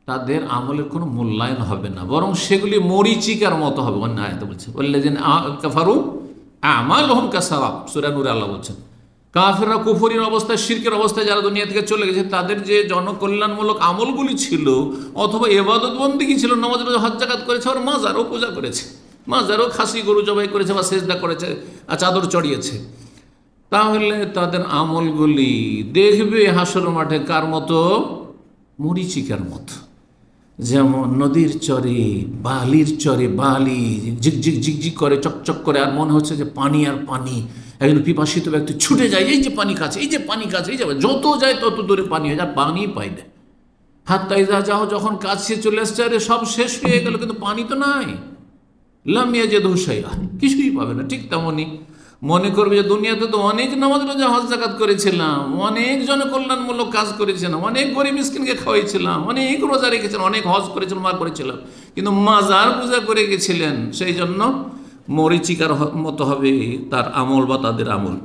তাদের আমলের কোনো মূল্যায়ন হবে না, বরং সেগুলি মরিচিকার মতো হবে। অন্য আয়াতে বলছে ওয়াল্লাযিনা কাফারু আমালুহুম কাসারাব, সূরা নূরে আল্লাহ বলছেন, কাফেররা কুফরির অবস্থায়, শিরকের অবস্থায় যারা দুনিয়া থেকে চলে গেছে, তাদের যে জনকল্যাণমূলক আমলগুলি ছিল, অথবা ইবাদত বন্দেগী ছিল, নামাজ রোজা হজ যাকাত করেছে, আর মাজারও পূজা করেছে, মাজারও খাসি গরু জবাই করেছে বা সেজদা করেছে আর চাদর চড়িয়েছে, তাহলে তাদের আমলগুলি দেখবে হাসর মাঠে কার মতো? মরিচিকার মতো। যেমন নদীর চরে, বালির চরে, বালি ঝিকঝিক ঝিকঝিক করে, চকচক করে, আর মনে হচ্ছে যে পানি আর পানি। একজন পিপাসিত ব্যক্তি ছুটে যায়, এই যে পানি কাছে, এই যে পানি কাছে, এই যে, যত যায় তত দূরে পানি হয়ে যায়, পানি পাই না। হাত্তা ইযা যাও, যখন কাছে চলে আসছে, আরে সব শেষ হয়ে গেল, কিন্তু পানি তো নাই। লাম ইয়াজিদহু শাইআ, কিছুই পাবে না। ঠিক তেমনই মনে করবে যে দুনিয়াতে তো অনেক নামাজ রোজা হজ যাকাত করেছিলাম, অনেক জনকল্যাণমূলক কাজ করেছিলাম, অনেক গরিব মিসকিনকে খাওয়াইছিলাম, অনেক রোজা রেখেছিলাম, অনেক হজ করেছিলাম, মার করেছিলাম, কিন্তু মাজার পূজা করে গেছিলেন, সেই জন্য মরিচিকার মতো হবে তার আমল বা তাদের আমল।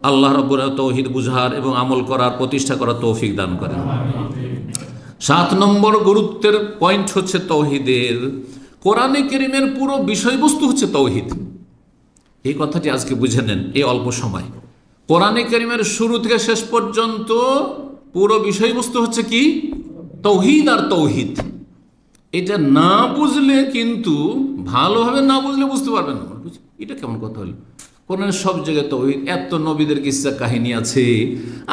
আল্লাহ রাব্বুল আলামিন তৌহিদ বুঝার এবং আমল করার, প্রতিষ্ঠা করার তৌফিক দান করেন। 7 নম্বর গুরুত্বের পয়েন্ট হচ্ছে তৌহিদের। কোরআনে কারীমের পুরো বিষয়বস্তু হচ্ছে তৌহিদ। এই কথাটি আজকে বুঝে নেন এই অল্প সময়। কোরআনে কারীমের শুরু থেকে শেষ পর্যন্ত পুরো বিষয়বস্তু হচ্ছে কি? তৌহিদ আর তৌহিদ। এটা না বুঝলে কিন্তু, ভালোভাবে না বুঝলে বুঝতে পারবেন না। এটা কেমন কথা হলো? কোরআনের সব জায়গায় তৌহিদ, এত নবীদের কিসসা কাহিনী আছে,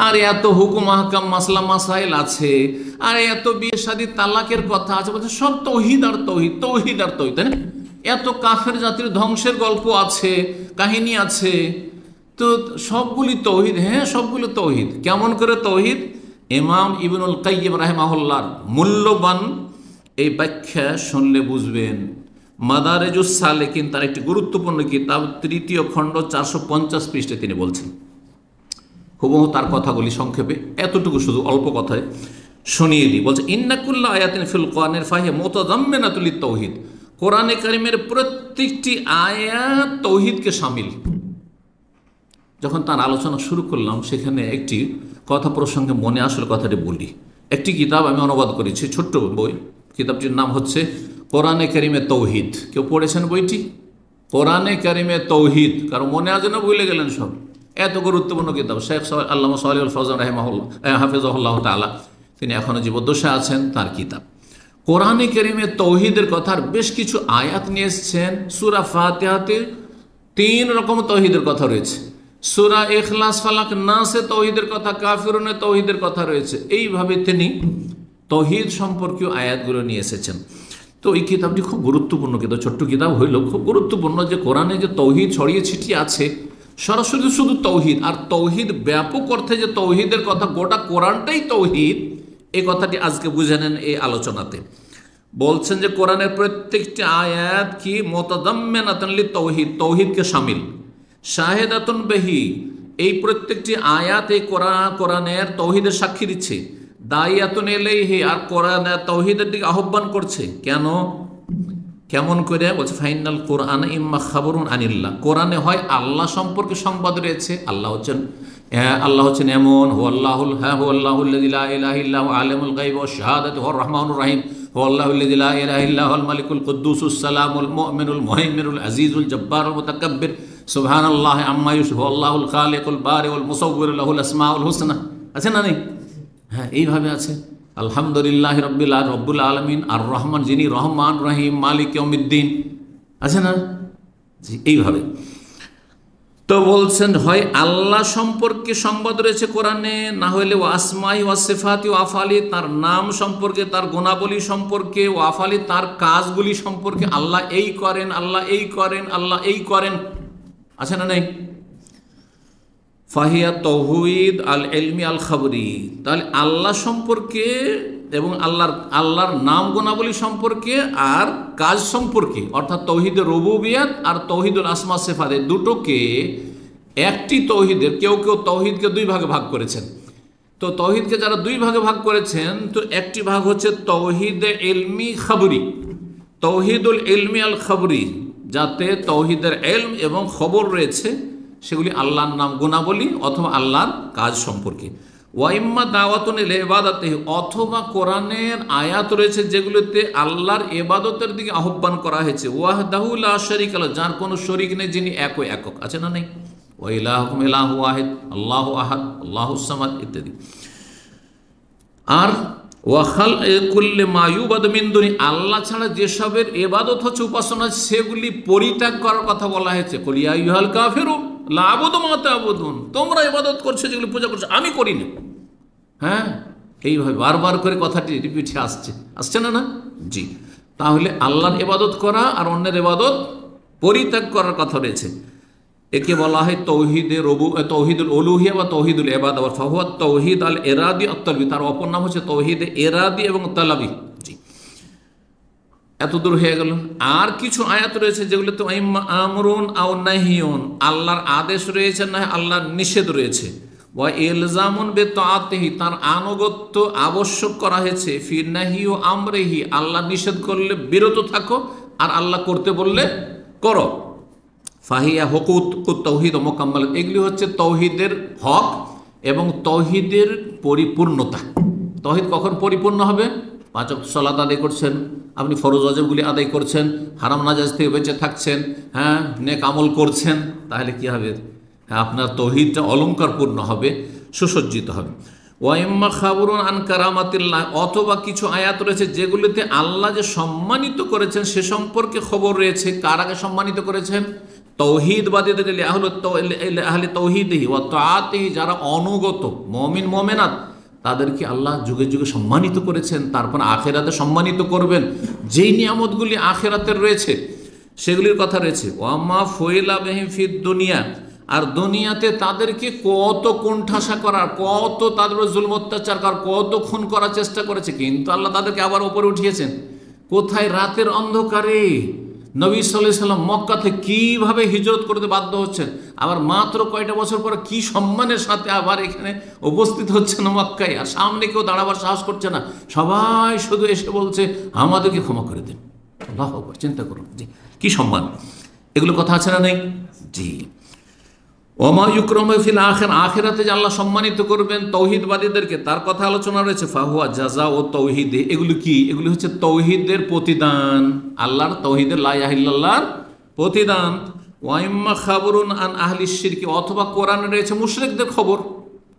আর এত হুকুম আহকাম মাসলা মাসাইল আছে, আর এত বিয়ে শাদী তালাকের কথা আছে, বলছে সব তৌহিদ আর তৌহিদ, তৌহিদ আর তৌহিদ, তাই না? এত কাফের জাতির ধ্বংসের গল্প আছে, কাহিনী আছে, তো সবগুলি তৌহিদ। হ্যাঁ, সবগুলো তৌহিদ। কেমন করে তৌহিদ? ইমাম ইবনুল কাইয়্যিম রাহিমাহুল্লাহর মূল্যবান এই ব্যাখ্যা শুনলে বুঝবেন। মাদারেজুস সালেকিন, তার একটি গুরুত্বপূর্ণ কিতাব, 3য় খণ্ড 450 পৃষ্ঠায় তিনি বলছেন, হুবহু তার কথাগুলি সংক্ষেপে এতটুকু শুধু অল্প কথায় শুনিয়ে দিই। বলছে ইন্না কুল্লা আয়াতিন ফিল কোরআনিল ফাহিয়া মুতাযাম্মিনাতুল লিত-তাওহীদ, কোরআনে কারিমের প্রত্যেকটি আয়াত তৌহিদকে শামিল। যখন তার আলোচনা শুরু করলাম, সেখানে একটি কথা প্রসঙ্গে মনে আসলে কথাটি বলি। একটি কিতাব আমি অনুবাদ করেছি, ছোট্ট বই। কিতাবটির নাম হচ্ছে কোরআনে কারিমে তৌহিদ। কেউ পড়েছেন বইটি? কোরআনে কারিমে তৌহিদ। কারণ মনে আছে না, ভুলে গেলেন সব? এত গুরুত্বপূর্ণ কিতাব। শেখ আল্লামা সালেহুল ফৌজান রাহিমাহুল্লাহ হাফিজাহুল্লাহ তাআলা, তিনি এখনও জীবদ্দশায় আছেন, তার কিতাব। কোরআনে কারিমে তৌহিদের কথার বেশ কিছু আয়াত নিয়ে এসেছেন। সূরা ফাতিহাতে 3 রকম তৌহিদের কথা রয়েছে। সূরা ইখলাস, ফালাক, নাসে তৌহিদের কথা, কাফিরুনে তৌহিদের কথা রয়েছে। এইভাবে তিনি তৌহিদ সম্পর্কীয় আয়াতগুলো নিয়ে এসেছেন। তো এই কিতাবটি খুব গুরুত্বপূর্ণ কিতাব। ছোট্ট কিতাব হইল খুব গুরুত্বপূর্ণ, যে কোরআনে যে তৌহিদ ছড়িয়ে ছিটিয়ে আছে, সরাসরি শুধু তৌহিদ, আর তৌহিদ ব্যাপক অর্থে যে তৌহিদের কথা, গোটা কোরআনটাই তৌহিদ, এই কথাটি আজকে বুঝে নেন এই আলোচনাতে। বলছেন যে কোরআনের প্রত্যেকটি আয়াত কি মুতাদাম্মিনাতুন লিত-তাওহীদ, তৌহিদকে শামিল। শাহিদাতুন বিহি, এই প্রত্যেকটি আয়াত এই কোরআনের তৌহিদের সাক্ষী দিচ্ছে। দাইয়াতুন ইলাইহি, আর কোরআন তৌহিদের দিকে আহ্বান করছে। কেন, কেমন করে? বলছে ফাইনাল কোরআন ইম্মা খাবরুন আনিল্লাহ, কোরআনে হয় আল্লাহ সম্পর্কে সংবাদ রয়েছে। আল্লাহ হচ্ছেন এমন, হুয়াল্লাহুল্লাযী লা ইলাহা ইল্লা হুয়া আলিমুল গায়বি ওয়াশ শাহাদাতি হুয়ার রহমানুর রহিম, হুয়াল্লাহুল্লাযী লা ইলাহা ইল্লা হুয়াল মালিকুল কুদ্দুসুস সালামুল মুমিনুল মুহাইমিনুল আজিজুল জব্বারুল মুতাকাব্বির, সুবহানাল্লাহি আম্মা ইউশরিকুন, আল্লাহুল খালিকুল বারিউল মুসাউবিরু লাহুল আসমাউল হুসনা। আছে না নেই? হ্যাঁ, এইভাবে আছে। আলহামদুলিল্লাহি রব্বুল আলামিন, আর রহমান, যিনি রহমান রহিম, মালিক ইয়াউমিদ্দিন। আছে না? জি, এইভাবে। তো বলছেন হয় আল্লাহ সম্পর্কে সংবাদ রয়েছে কোরআনে, না হলে ও আসমাই ওয়া সিফাতি ওয়া আফআলি, তার নাম সম্পর্কে, তার গুণাবলী সম্পর্কে, ও আফআলি, তার কাজগুলি সম্পর্কে। আল্লাহ এই করেন, আল্লাহ এই করেন, আল্লাহ এই করেন। আছে না নেই? ফাহিয়া তৌহিদ আল ইলমি আল খাবরি, তাহলে আল্লাহ সম্পর্কে এবং আল্লাহর নাম গুণাবলী সম্পর্কে আর কাজ সম্পর্কে, অর্থাৎ তৌহিদের রুবুবিয়ত আর তৌহিদুল আসমা সিফাত, এই দুটোকে একটি তৌহিদের, কেউ কেউ তৌহিদকে 2 ভাগে ভাগ করেছেন। তো তৌহিদকে যারা 2 ভাগে ভাগ করেছেন, তো একটি ভাগ হচ্ছে তৌহিদ ইলমি খাবরি, তৌহিদুল ইলমি আল খাবরি, যাতে তৌহিদের ইলম এবং খবর রয়েছে, সেগুলি আল্লাহর নাম গুণাবলী অথবা আল্লাহর কাজ সম্পর্কে। ওয়াইম্মা দাওয়াতুন ইলা ইবাদাতিহি, অথবা কোরআনের আয়াত রয়েছে যেগুলোতে আল্লাহর ইবাদতের দিকে আহ্বান করা হয়েছে। ওয়াহদাহু লা শারীকা লাহু, যার কোনো শরীক নেই, যিনি একই একক। আছে না নেই? ওয়া ইলাহুকুম ইলাহু ওয়াহিদ, আল্লাহু আহাদ, আল্লাহুস সামাদ ইত্যাদি। আর ওয়া খালকুল্লি মা ইউবাদু মিন দুনি, আল্লাহ ছাড়া যেসবের ইবাদত হচ্ছে, উপাসনা, সেগুলি পরিত্যাগ করার কথা বলা হয়েছে। কুল ইয়া আইয়ুহাল কাফিরুন লা আ'বুদু মা তা'বুদুন, তোমরা ইবাদত করছো যেগুলি পূজা করছো, আমি করি না। হ্যাঁ, এইভাবে বারবার করে কথাটি রিপিটে আসছে না? না, জি। তাহলে আল্লাহর ইবাদত করা আর অন্যের ইবাদত পরিত্যাগ করার কথা রয়েছে। একে বলা হয় তৌহিদুল উলুহিয়া বা তৌহিদুল ইবাদা, ওয়া ফাহুয়া তৌহিদ আল ইরাদি আত তালবি, তার অপর নাম হচ্ছে তৌহিদ ইরাদি এবং তালাবি। জি, এত দূর হয়ে গেল। আর কিছু আয়াত রয়েছে যেগুলোতে আমরুন আও নাহিয়ুন, আল্লাহর আদেশ রয়েছে, না আল্লাহর নিষেধ রয়েছে। ওয়া ইলজামুন বিতাআতিহি, তার আনুগত্য আবশ্যক করা হয়েছে। ফি নাহি ও আমরিহি, আল্লাহ নিষেধ করলে বিরত থাকো, আর আল্লাহ করতে বললে করো। ফাহিয়া হুকুকুত তাওহীদ ওয়া মুকাম্মালাত, এগুলি হচ্ছে তৌহিদের হক এবং তৌহিদের পরিপূর্ণতা। তৌহিদ কখন পরিপূর্ণ হবে? 5 ওয়াক্ত সালাত আদায় করছেন, আপনি ফরজ ওয়াজিবগুলি আদায় করছেন, হারাম নাজায়েজ থেকে বেঁচে থাকছেন, হ্যাঁ, নেক আমল করছেন, তাহলে কি হবে? হ্যাঁ, আপনার তৌহিদটা অলঙ্কারপূর্ণ হবে, সুসজ্জিত হবে। ওয়াইম্মা খাবরুন আন কারামাতিল্লাহ, অথবা কিছু আয়াত রয়েছে যেগুলিতে আল্লাহ যে সম্মানিত করেছেন সে সম্পর্কে খবর রয়েছে। কার আগে সম্মানিত করেছেন? তৌহিদবাদীদের, আহলে তৌহিদিহি ওয়া তাআতিহি, যারা অনুগত মুমিন মুমিনাত, তাদেরকে আল্লাহ যুগে যুগে সম্মানিত করেছেন। তারপর আখিরাতে সম্মানিত করবেন। যেই নিয়ামতগুলি আখিরাতের রয়েছে সেগুলির কথা রয়েছে। ওয়ামা ফুইলা বিহিম ফিদ দুনিয়া, আর দুনিয়াতে তাদেরকে কত কোণঠাসা করার, কত তাদের জুলম অত্যাচার করার, কত খুন করার চেষ্টা করেছে, কিন্তু আল্লাহ তাদেরকে আবার উপরে উঠিয়েছেন। কোথায়? রাতের অন্ধকারে। নবী সাল্লাল্লাহু আলাইহি সাল্লাম মক্কা থেকে কীভাবে হিজরত করতে বাধ্য হচ্ছেন, আবার মাত্র কয়টা বছর পরে কি সম্মানের সাথে আবার এখানে উপস্থিত হচ্ছেন মক্কায়, আর সামনে কেউ দাঁড়াবার সাহস করছে না। সবাই শুধু এসে বলছে আমাদেরকে ক্ষমা করে দিন, আল্লাহু আকবার, চিন্তা করুন জি, কি সম্মান, এগুলো কথা আছে না নেই? জি। ওমা ইউকরামু ফিল আখিরাতে যে আল্লাহ সম্মানিত করবেন তৌহিদবাদীদেরকে, তার কথা আলোচনা রয়েছে। ফাহুয়া জাযা ও তৌহিদে, এগুলো কি? এগুলি হচ্ছে তৌহিদের প্রতিদান, আল্লাহর তৌহিদের লা ইলাহা ইল্লাল্লাহর প্রতিদান। ওয়াইম্মা খাবরুন আন আহলি শিরকি, অথবা কোরআনে রয়েছে মুশরিকদের খবর,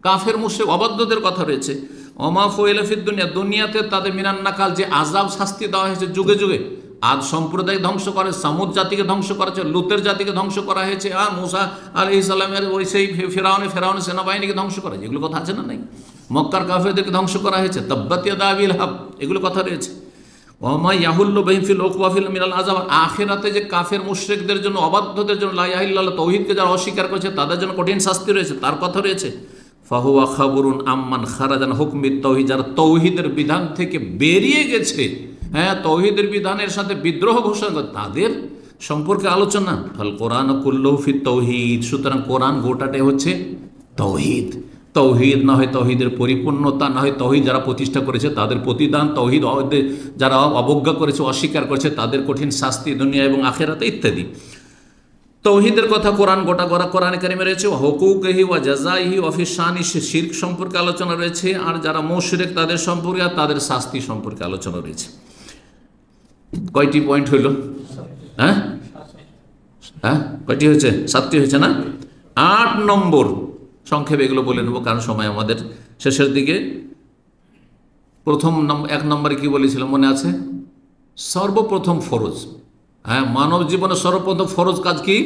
কাফের মুশরিক অবাধ্যদের কথা রয়েছে। ওমা ফুইলা ফিদ দুনিয়া, দুনিয়াতে তাদের মিনান নাকাল, যে আযাব শাস্তি দেওয়া হয়েছে যুগে যুগে। আদ সম্প্রদায় ধ্বংস করে, সামুদ জাতিকে ধ্বংস করা হয়েছে, লুতের জাতিকে ধ্বংস করা হয়েছে, আর মুসা আলাইহিস সালামের ওই সেই ফেরাউনের সেনাবাহিনীকে ধ্বংস করা হয়েছে, এগুলো কথা আছে না নাই? মক্কার কাফেরদেরকে ধ্বংস করা হয়েছে, তাব্বাত ইয়াদা আবি লাহাব, এগুলো কথা রয়েছে। ওমা ইয়াহুল্লু বিহিম ফিল উকওয়াফিল মিনাল আযাব, আখিরাতে যে কাফের মুশরিকদের জন্য, অবাধ্যদের জন্য, লা ইলাহা ইল্লাল্লাহ তৌহিদকে যারা অস্বীকার করেছে তাদের জন্য কঠিন শাস্তি রয়েছে, তার কথা রয়েছে। ফাহুয়া খাবরুন আম্মান খারাজান হুকমিত তৌহিদ, যারা তৌহিদের বিধান থেকে বেরিয়ে গেছে, হ্যাঁ, তৌহিদের বিধানের সাথে বিদ্রোহ ঘোষণা করে, তাদের সম্পর্কে আলোচনা। ফাল কোরআন কুল্লুহু ফিত তৌহিদ, সুতরাং কোরআন গোটাটাই হচ্ছে তৌহিদ। তৌহিদ না হয় তৌহিদের পরিপূর্ণতা, না হয় তৌহিদ যারা প্রতিষ্ঠা করেছে তাদের প্রতিদান, তৌহিদ যারা অবজ্ঞা করেছে, অস্বীকার করেছে তাদের কঠিন শাস্তি দুনিয়া এবং আখিরাতে ইত্যাদি। তৌহিদের কথা কোরআন গোটা গোটা কোরআনে কারিমে রয়েছে। হুকুকিহি ওয়া জাযাইহি ওয়া ফি শানি, শিরক সম্পর্কে আলোচনা রয়েছে, আর যারা মুশরিক তাদের সম্পর্কে আর তাদের শাস্তি সম্পর্কে আলোচনা রয়েছে। কয়টি পয়েন্ট হইল? হ্যাঁ হ্যাঁ, কয়টি হয়েছে? 7টি হয়েছে না? 8 নম্বর, সংক্ষেপে এগুলো বলে নেব কারণ সময় আমাদের শেষের দিকে। প্রথম 1 নম্বরে কি বলেছিলাম মনে আছে? সর্বপ্রথম ফরজ, হ্যাঁ, মানব জীবনে সর্বপ্রথম ফরজ কাজ কি?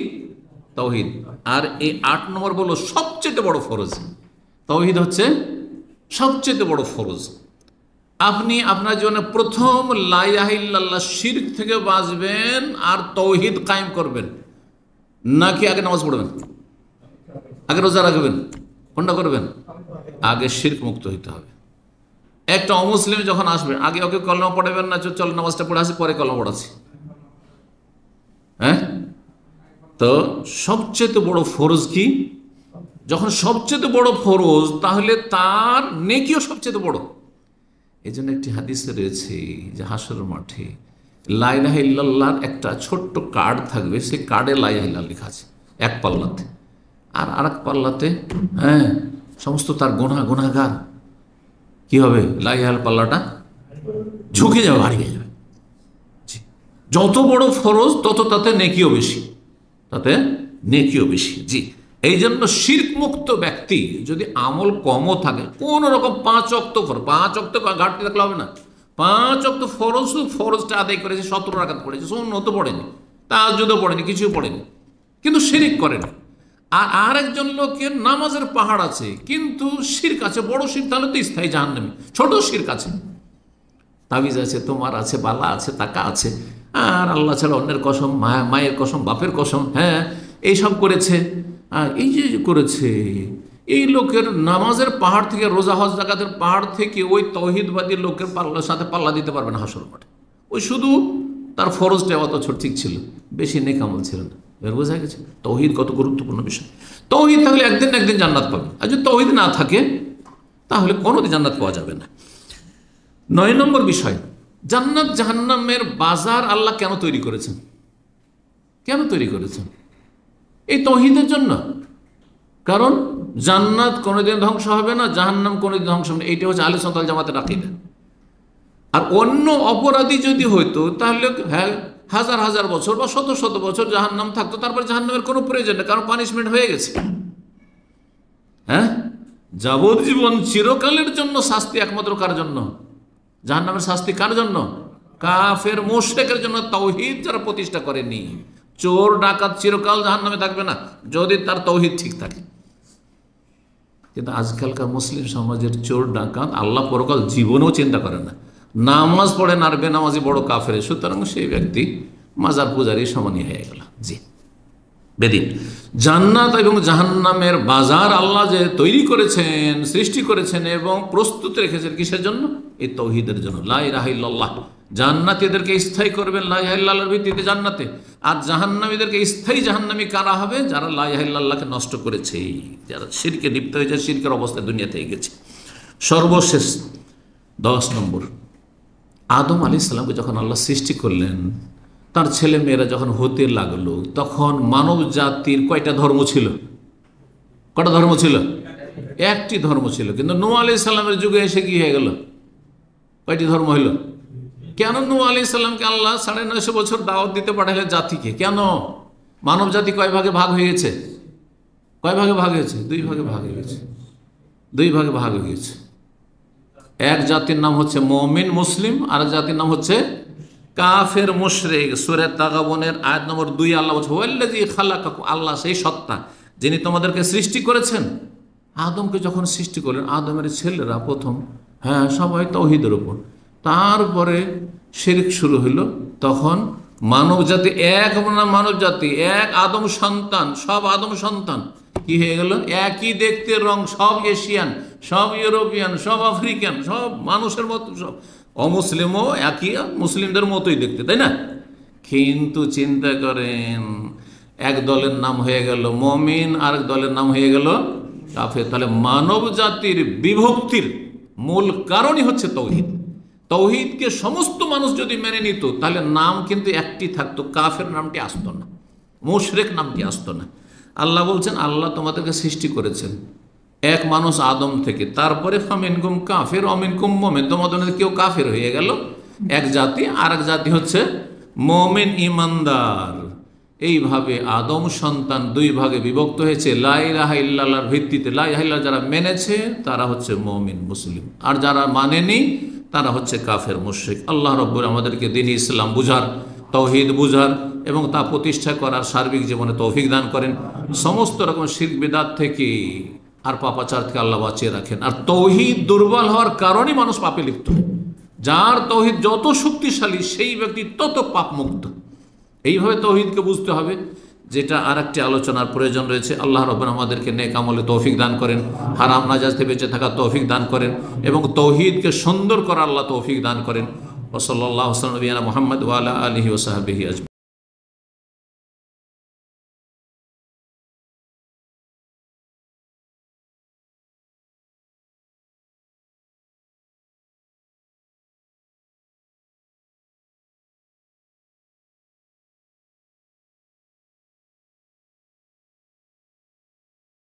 তাওহীদ। আর এই 8 নম্বর বলল সবচেয়ে বড় ফরজ, তাওহীদ হচ্ছে সবচেয়ে বড় ফরজ। আপনি আপনার জীবনে প্রথম লা ইলাহা ইল্লাল্লাহ শিরক থেকে বাঁচবেন আর তাওহীদ কায়েম করবেন, নাকি আগে নামাজ পড়বেন, আগে রোজা রাখবেন, কোনটা করবেন? আগে শিরক মুক্ত হইতে হবে। একটা অমুসলিম যখন আসবে, আগে ওকে কলমা পড়াবেন না, চল নামাজটা পড়ে আসি পরে কলমা পড়াচ্ছি, হ্যাঁ? তো সবচেয়ে বড় ফরজ কি? যখন সবচেয়ে বড় ফরজ, তাহলে তার নেকিও সবচেয়ে বড়। এই জন্য একটি হাদিসে রয়েছে যে হাসরের মাঠে লা ইলাহা ইল্লাল্লাহর একটা ছোট্ট কার্ড থাকবে, সেই কার্ডে লা ইলাহা ইল্লাল্লাহ লেখা আছে এক পাল্লাতে, আর আরেক পাল্লাতে হ্যাঁ সমস্ত তার গুনাহগার কি হবে? লা ইলাহা পাল্লাটা ঝুঁকে যাবে, হারিয়ে যাবে। যত বড় ফরজ তত তাতে নেকিও বেশি, তাতে নেকিও বেশি। জি, এই জন্য শিরক মুক্ত ব্যক্তি যদি আমল কমও থাকে, কোন রকম 5 ওয়াক্ত ফরজ, 5 ওয়াক্ত ঘাটতি থাকলে হবে না। 5 ওয়াক্ত ফরজ, শুধু ফরজটা আদায় করেছে, 17 রাকাত পড়েছে, সুন্নত পড়েনি, তাহাজ্জুদও পড়েনি, কিছুই পড়েনি, কিন্তু শিরক করেনি। আর আরেকজন লোকের নামাজের পাহাড় আছে কিন্তু শিরক আছে, বড় শিরক, তাহলে তো স্থায়ী জাহান্নামী। ছোট শিরক আছে, তাবিজ আছে, তোমার আছে, বালা আছে, টাকা আছে, আর আল্লাহ ছাড়া অন্যের কসম, মায়ের কসম, বাপের কসম, হ্যাঁ, এইসব করেছে। আর এই যে করেছে, এই লোকের নামাজের পাহাড় থেকে, রোজা হজ জাকাতের পাহাড় থেকে ওই তৌহিদবাদী লোকের সাথে পাল্লা দিতে পারবে না হাসর মাঠে। ওই শুধু তার ফরজটা অত ছোট ঠিক ছিল, বেশি নেক আমল ছিল না। এবার বোঝা গেছে তৌহিদ কত গুরুত্বপূর্ণ বিষয়। তৌহিদ থাকলে একদিন না একদিন জান্নাত পাবে, আর যদি তৌহিদ না থাকে তাহলে কোনোদিন জান্নাত পাওয়া যাবে না। 9 নম্বর বিষয়, জান্নাত জাহান্নামের বাজার আল্লাহ কেন তৈরি করেছেন? কেন তৈরি করেছেন? এই তৌহিদের জন্য। কারণ জান্নাত কোনোদিন ধ্বংস হবে না, জাহান্নাম কোনোদিন ধ্বংস হবে না, এইটা হচ্ছে আহলে সুন্নাত ওয়াল জামাতের আকীদা। আর অন্য অপরাধী যদি হইতো তাহলে হ্যাঁ হাজার হাজার বছর বা শত শত বছর জাহান্নাম থাকতো, তারপর জাহান্নামের কোনো প্রয়োজন নেই, কারণ পানিশমেন্ট হয়ে গেছে। হ্যাঁ, যাবজ্জীবন চিরকালের জন্য শাস্তি একমাত্র কার জন্য? জাহান্নামের শাস্তি কার জন্য? কাফের মুশরিকের জন্য, তাওহীদ যারা প্রতিষ্ঠা করেনি। চোর ডাকাত চিরকাল জাহান্নামে থাকবে না যদি তার তাওহীদ ঠিক থাকে। কিন্তু আজকালকার মুসলিম সমাজের চোর ডাকাত আল্লাহ পরকাল জীবনেও চিন্তা করে না, নামাজ পড়ে না, আর বেনামাজি বড় কাফের, সুতরাং সেই ব্যক্তি মাজার পূজারী সমানই হয়ে গেল। জি, বেদিন। জান্নাত এবং জাহান্নামের বাজার আল্লাহ যে তৈরি করেছেন, সৃষ্টি করেছেন এবং প্রস্তুত রেখেছেন কিসের জন্য? এই তাওহীদের জন্য। লা ইলাহা ইল্লাল্লাহ। জান্নাতীদেরকে স্থায়ী করবেন লা ইলাহা ইল্লাল্লাহর ভিত্তিতে জান্নাতে, আর জাহান্নামীদেরকে স্থায়ী জাহান্নামী কারা হবে? যারা লা ইলাহা ইল্লাল্লাহকে নষ্ট করেছে, যারা শিরকে লিপ্ত হয়েছে, শিরকের অবস্থায় দুনিয়া থেকে গেছে। সর্বশেষ 10 নম্বর, আদম আলাইহিস সালামকে যখন আল্লাহ সৃষ্টি করলেন, তার ছেলে মেয়েরা যখন হতে লাগলো, তখন মানব জাতির কয়টা ধর্ম ছিল? কটা ধর্ম ছিল? একটি ধর্ম ছিল। কিন্তু নূহ আলাইহিস সালামের যুগে এসে কি হয়ে গেল? কয়টি ধর্ম হইল? কেন নূহ আলাইহিস সালামকে আল্লাহ 950 বছর দাওয়াত দিতে পাঠালেন জাতিকে? কেন মানব জাতি কয় ভাগে ভাগ হয়ে গেছে? কয় ভাগে ভাগ হয়েছে? দুই ভাগে ভাগ হয়ে গেছে। দুই ভাগে ভাগ হয়ে গেছে। এক জাতির নাম হচ্ছে মুমিন মুসলিম, আর এক জাতির নাম হচ্ছে কাফের মুশরিক। সূরা তাগাবুনের আয়াত নম্বর 2 আল্লাহ বলছে, ওয়াল্লাযী খালাকাকুম, আল্লাহ সেই সত্তা যিনি তোমাদেরকে সৃষ্টি করেছেন। আদমকে যখন সৃষ্টি করলেন, আদমের ছেলেরা প্রথম সবাই তাওহীদের উপর, তারপরে শিরক শুরু হইল। তখন মানব জাতি এক না, মানব জাতি এক, আদম সন্তান, সব আদম সন্তান কি হয়ে গেল? একই দেখতে রং, সব এশিয়ান, সব ইউরোপিয়ান, সব আফ্রিকান, সব মানুষের মতো, সব অমুসলিমও একই মুসলিমদের মতোই দেখতে, তাই না? কিন্তু চিন্তা করেন, এক দলের নাম হয়ে গেল মুমিন, আরেক দলের নাম হয়ে গেল কাফের। তাহলে মানব জাতির বিভক্তির মূল কারণই হচ্ছে তৌহিদ। তৌহিদকে সমস্ত মানুষ যদি মেনে নিত, তাহলে নাম কিন্তু একটি থাকতো, কাফের নামটি আসতো না, মুশরিক নামটি আসতো না। আল্লাহ বলছেন, আল্লাহ তোমাদেরকে সৃষ্টি করেছেন এক মানুষ আদম থেকে, তারপরে ফামিনকুম কাফের অমিনকুম মুমিন, তোমাদের কেউ কাফের হয়ে গেল, এক জাতি। আর এক জাতি হচ্ছে মুমিন ইমানদার। এইভাবে আদম সন্তান দুই ভাগে বিভক্ত হয়েছে লা ইলাহা ইল্লাল্লাহর ভিত্তিতে। লা ইলাহা ইল্লাল্লাহ যারা মেনেছে তারা হচ্ছে মুমিন মুসলিম, আর যারা মানেনি তারা হচ্ছে কাফের মুশরিক। আল্লাহ রাব্বুল আমাদেরকে দ্বীন ইসলাম বুঝার, তৌহিদ বুঝার এবং তা প্রতিষ্ঠা করার সার্বিক জীবনে তৌফিক দান করেন। সমস্ত রকম শিরক বিদআত থেকে আর পাপাচার থেকে আল্লাহ বাঁচিয়ে রাখেন। আর তৌহিদ দুর্বল হওয়ার কারণে মানুষ পাপে লিপ্ত হয়। যার তৌহিদ যত শক্তিশালী, সেই ব্যক্তি তত পাপ মুক্ত। এইভাবে তৌহিদকে বুঝতে হবে, যেটা আর একটি আলোচনার প্রয়োজন রয়েছে। আল্লাহ রাব্বুল আমাদেরকে নেক আমলে তৌফিক দান করেন, হারাম নাজায়েজ থেকে বেঁচে থাকা তৌফিক দান করেন, এবং তৌহিদকে সুন্দর করার আল্লাহ তৌফিক দান করেন। ওয়া সাল্লাল্লাহু আলা নবিয়িনা মুহাম্মদ ওয়া আলা আলিহি ওয়া সাহবিহি আজমাইন।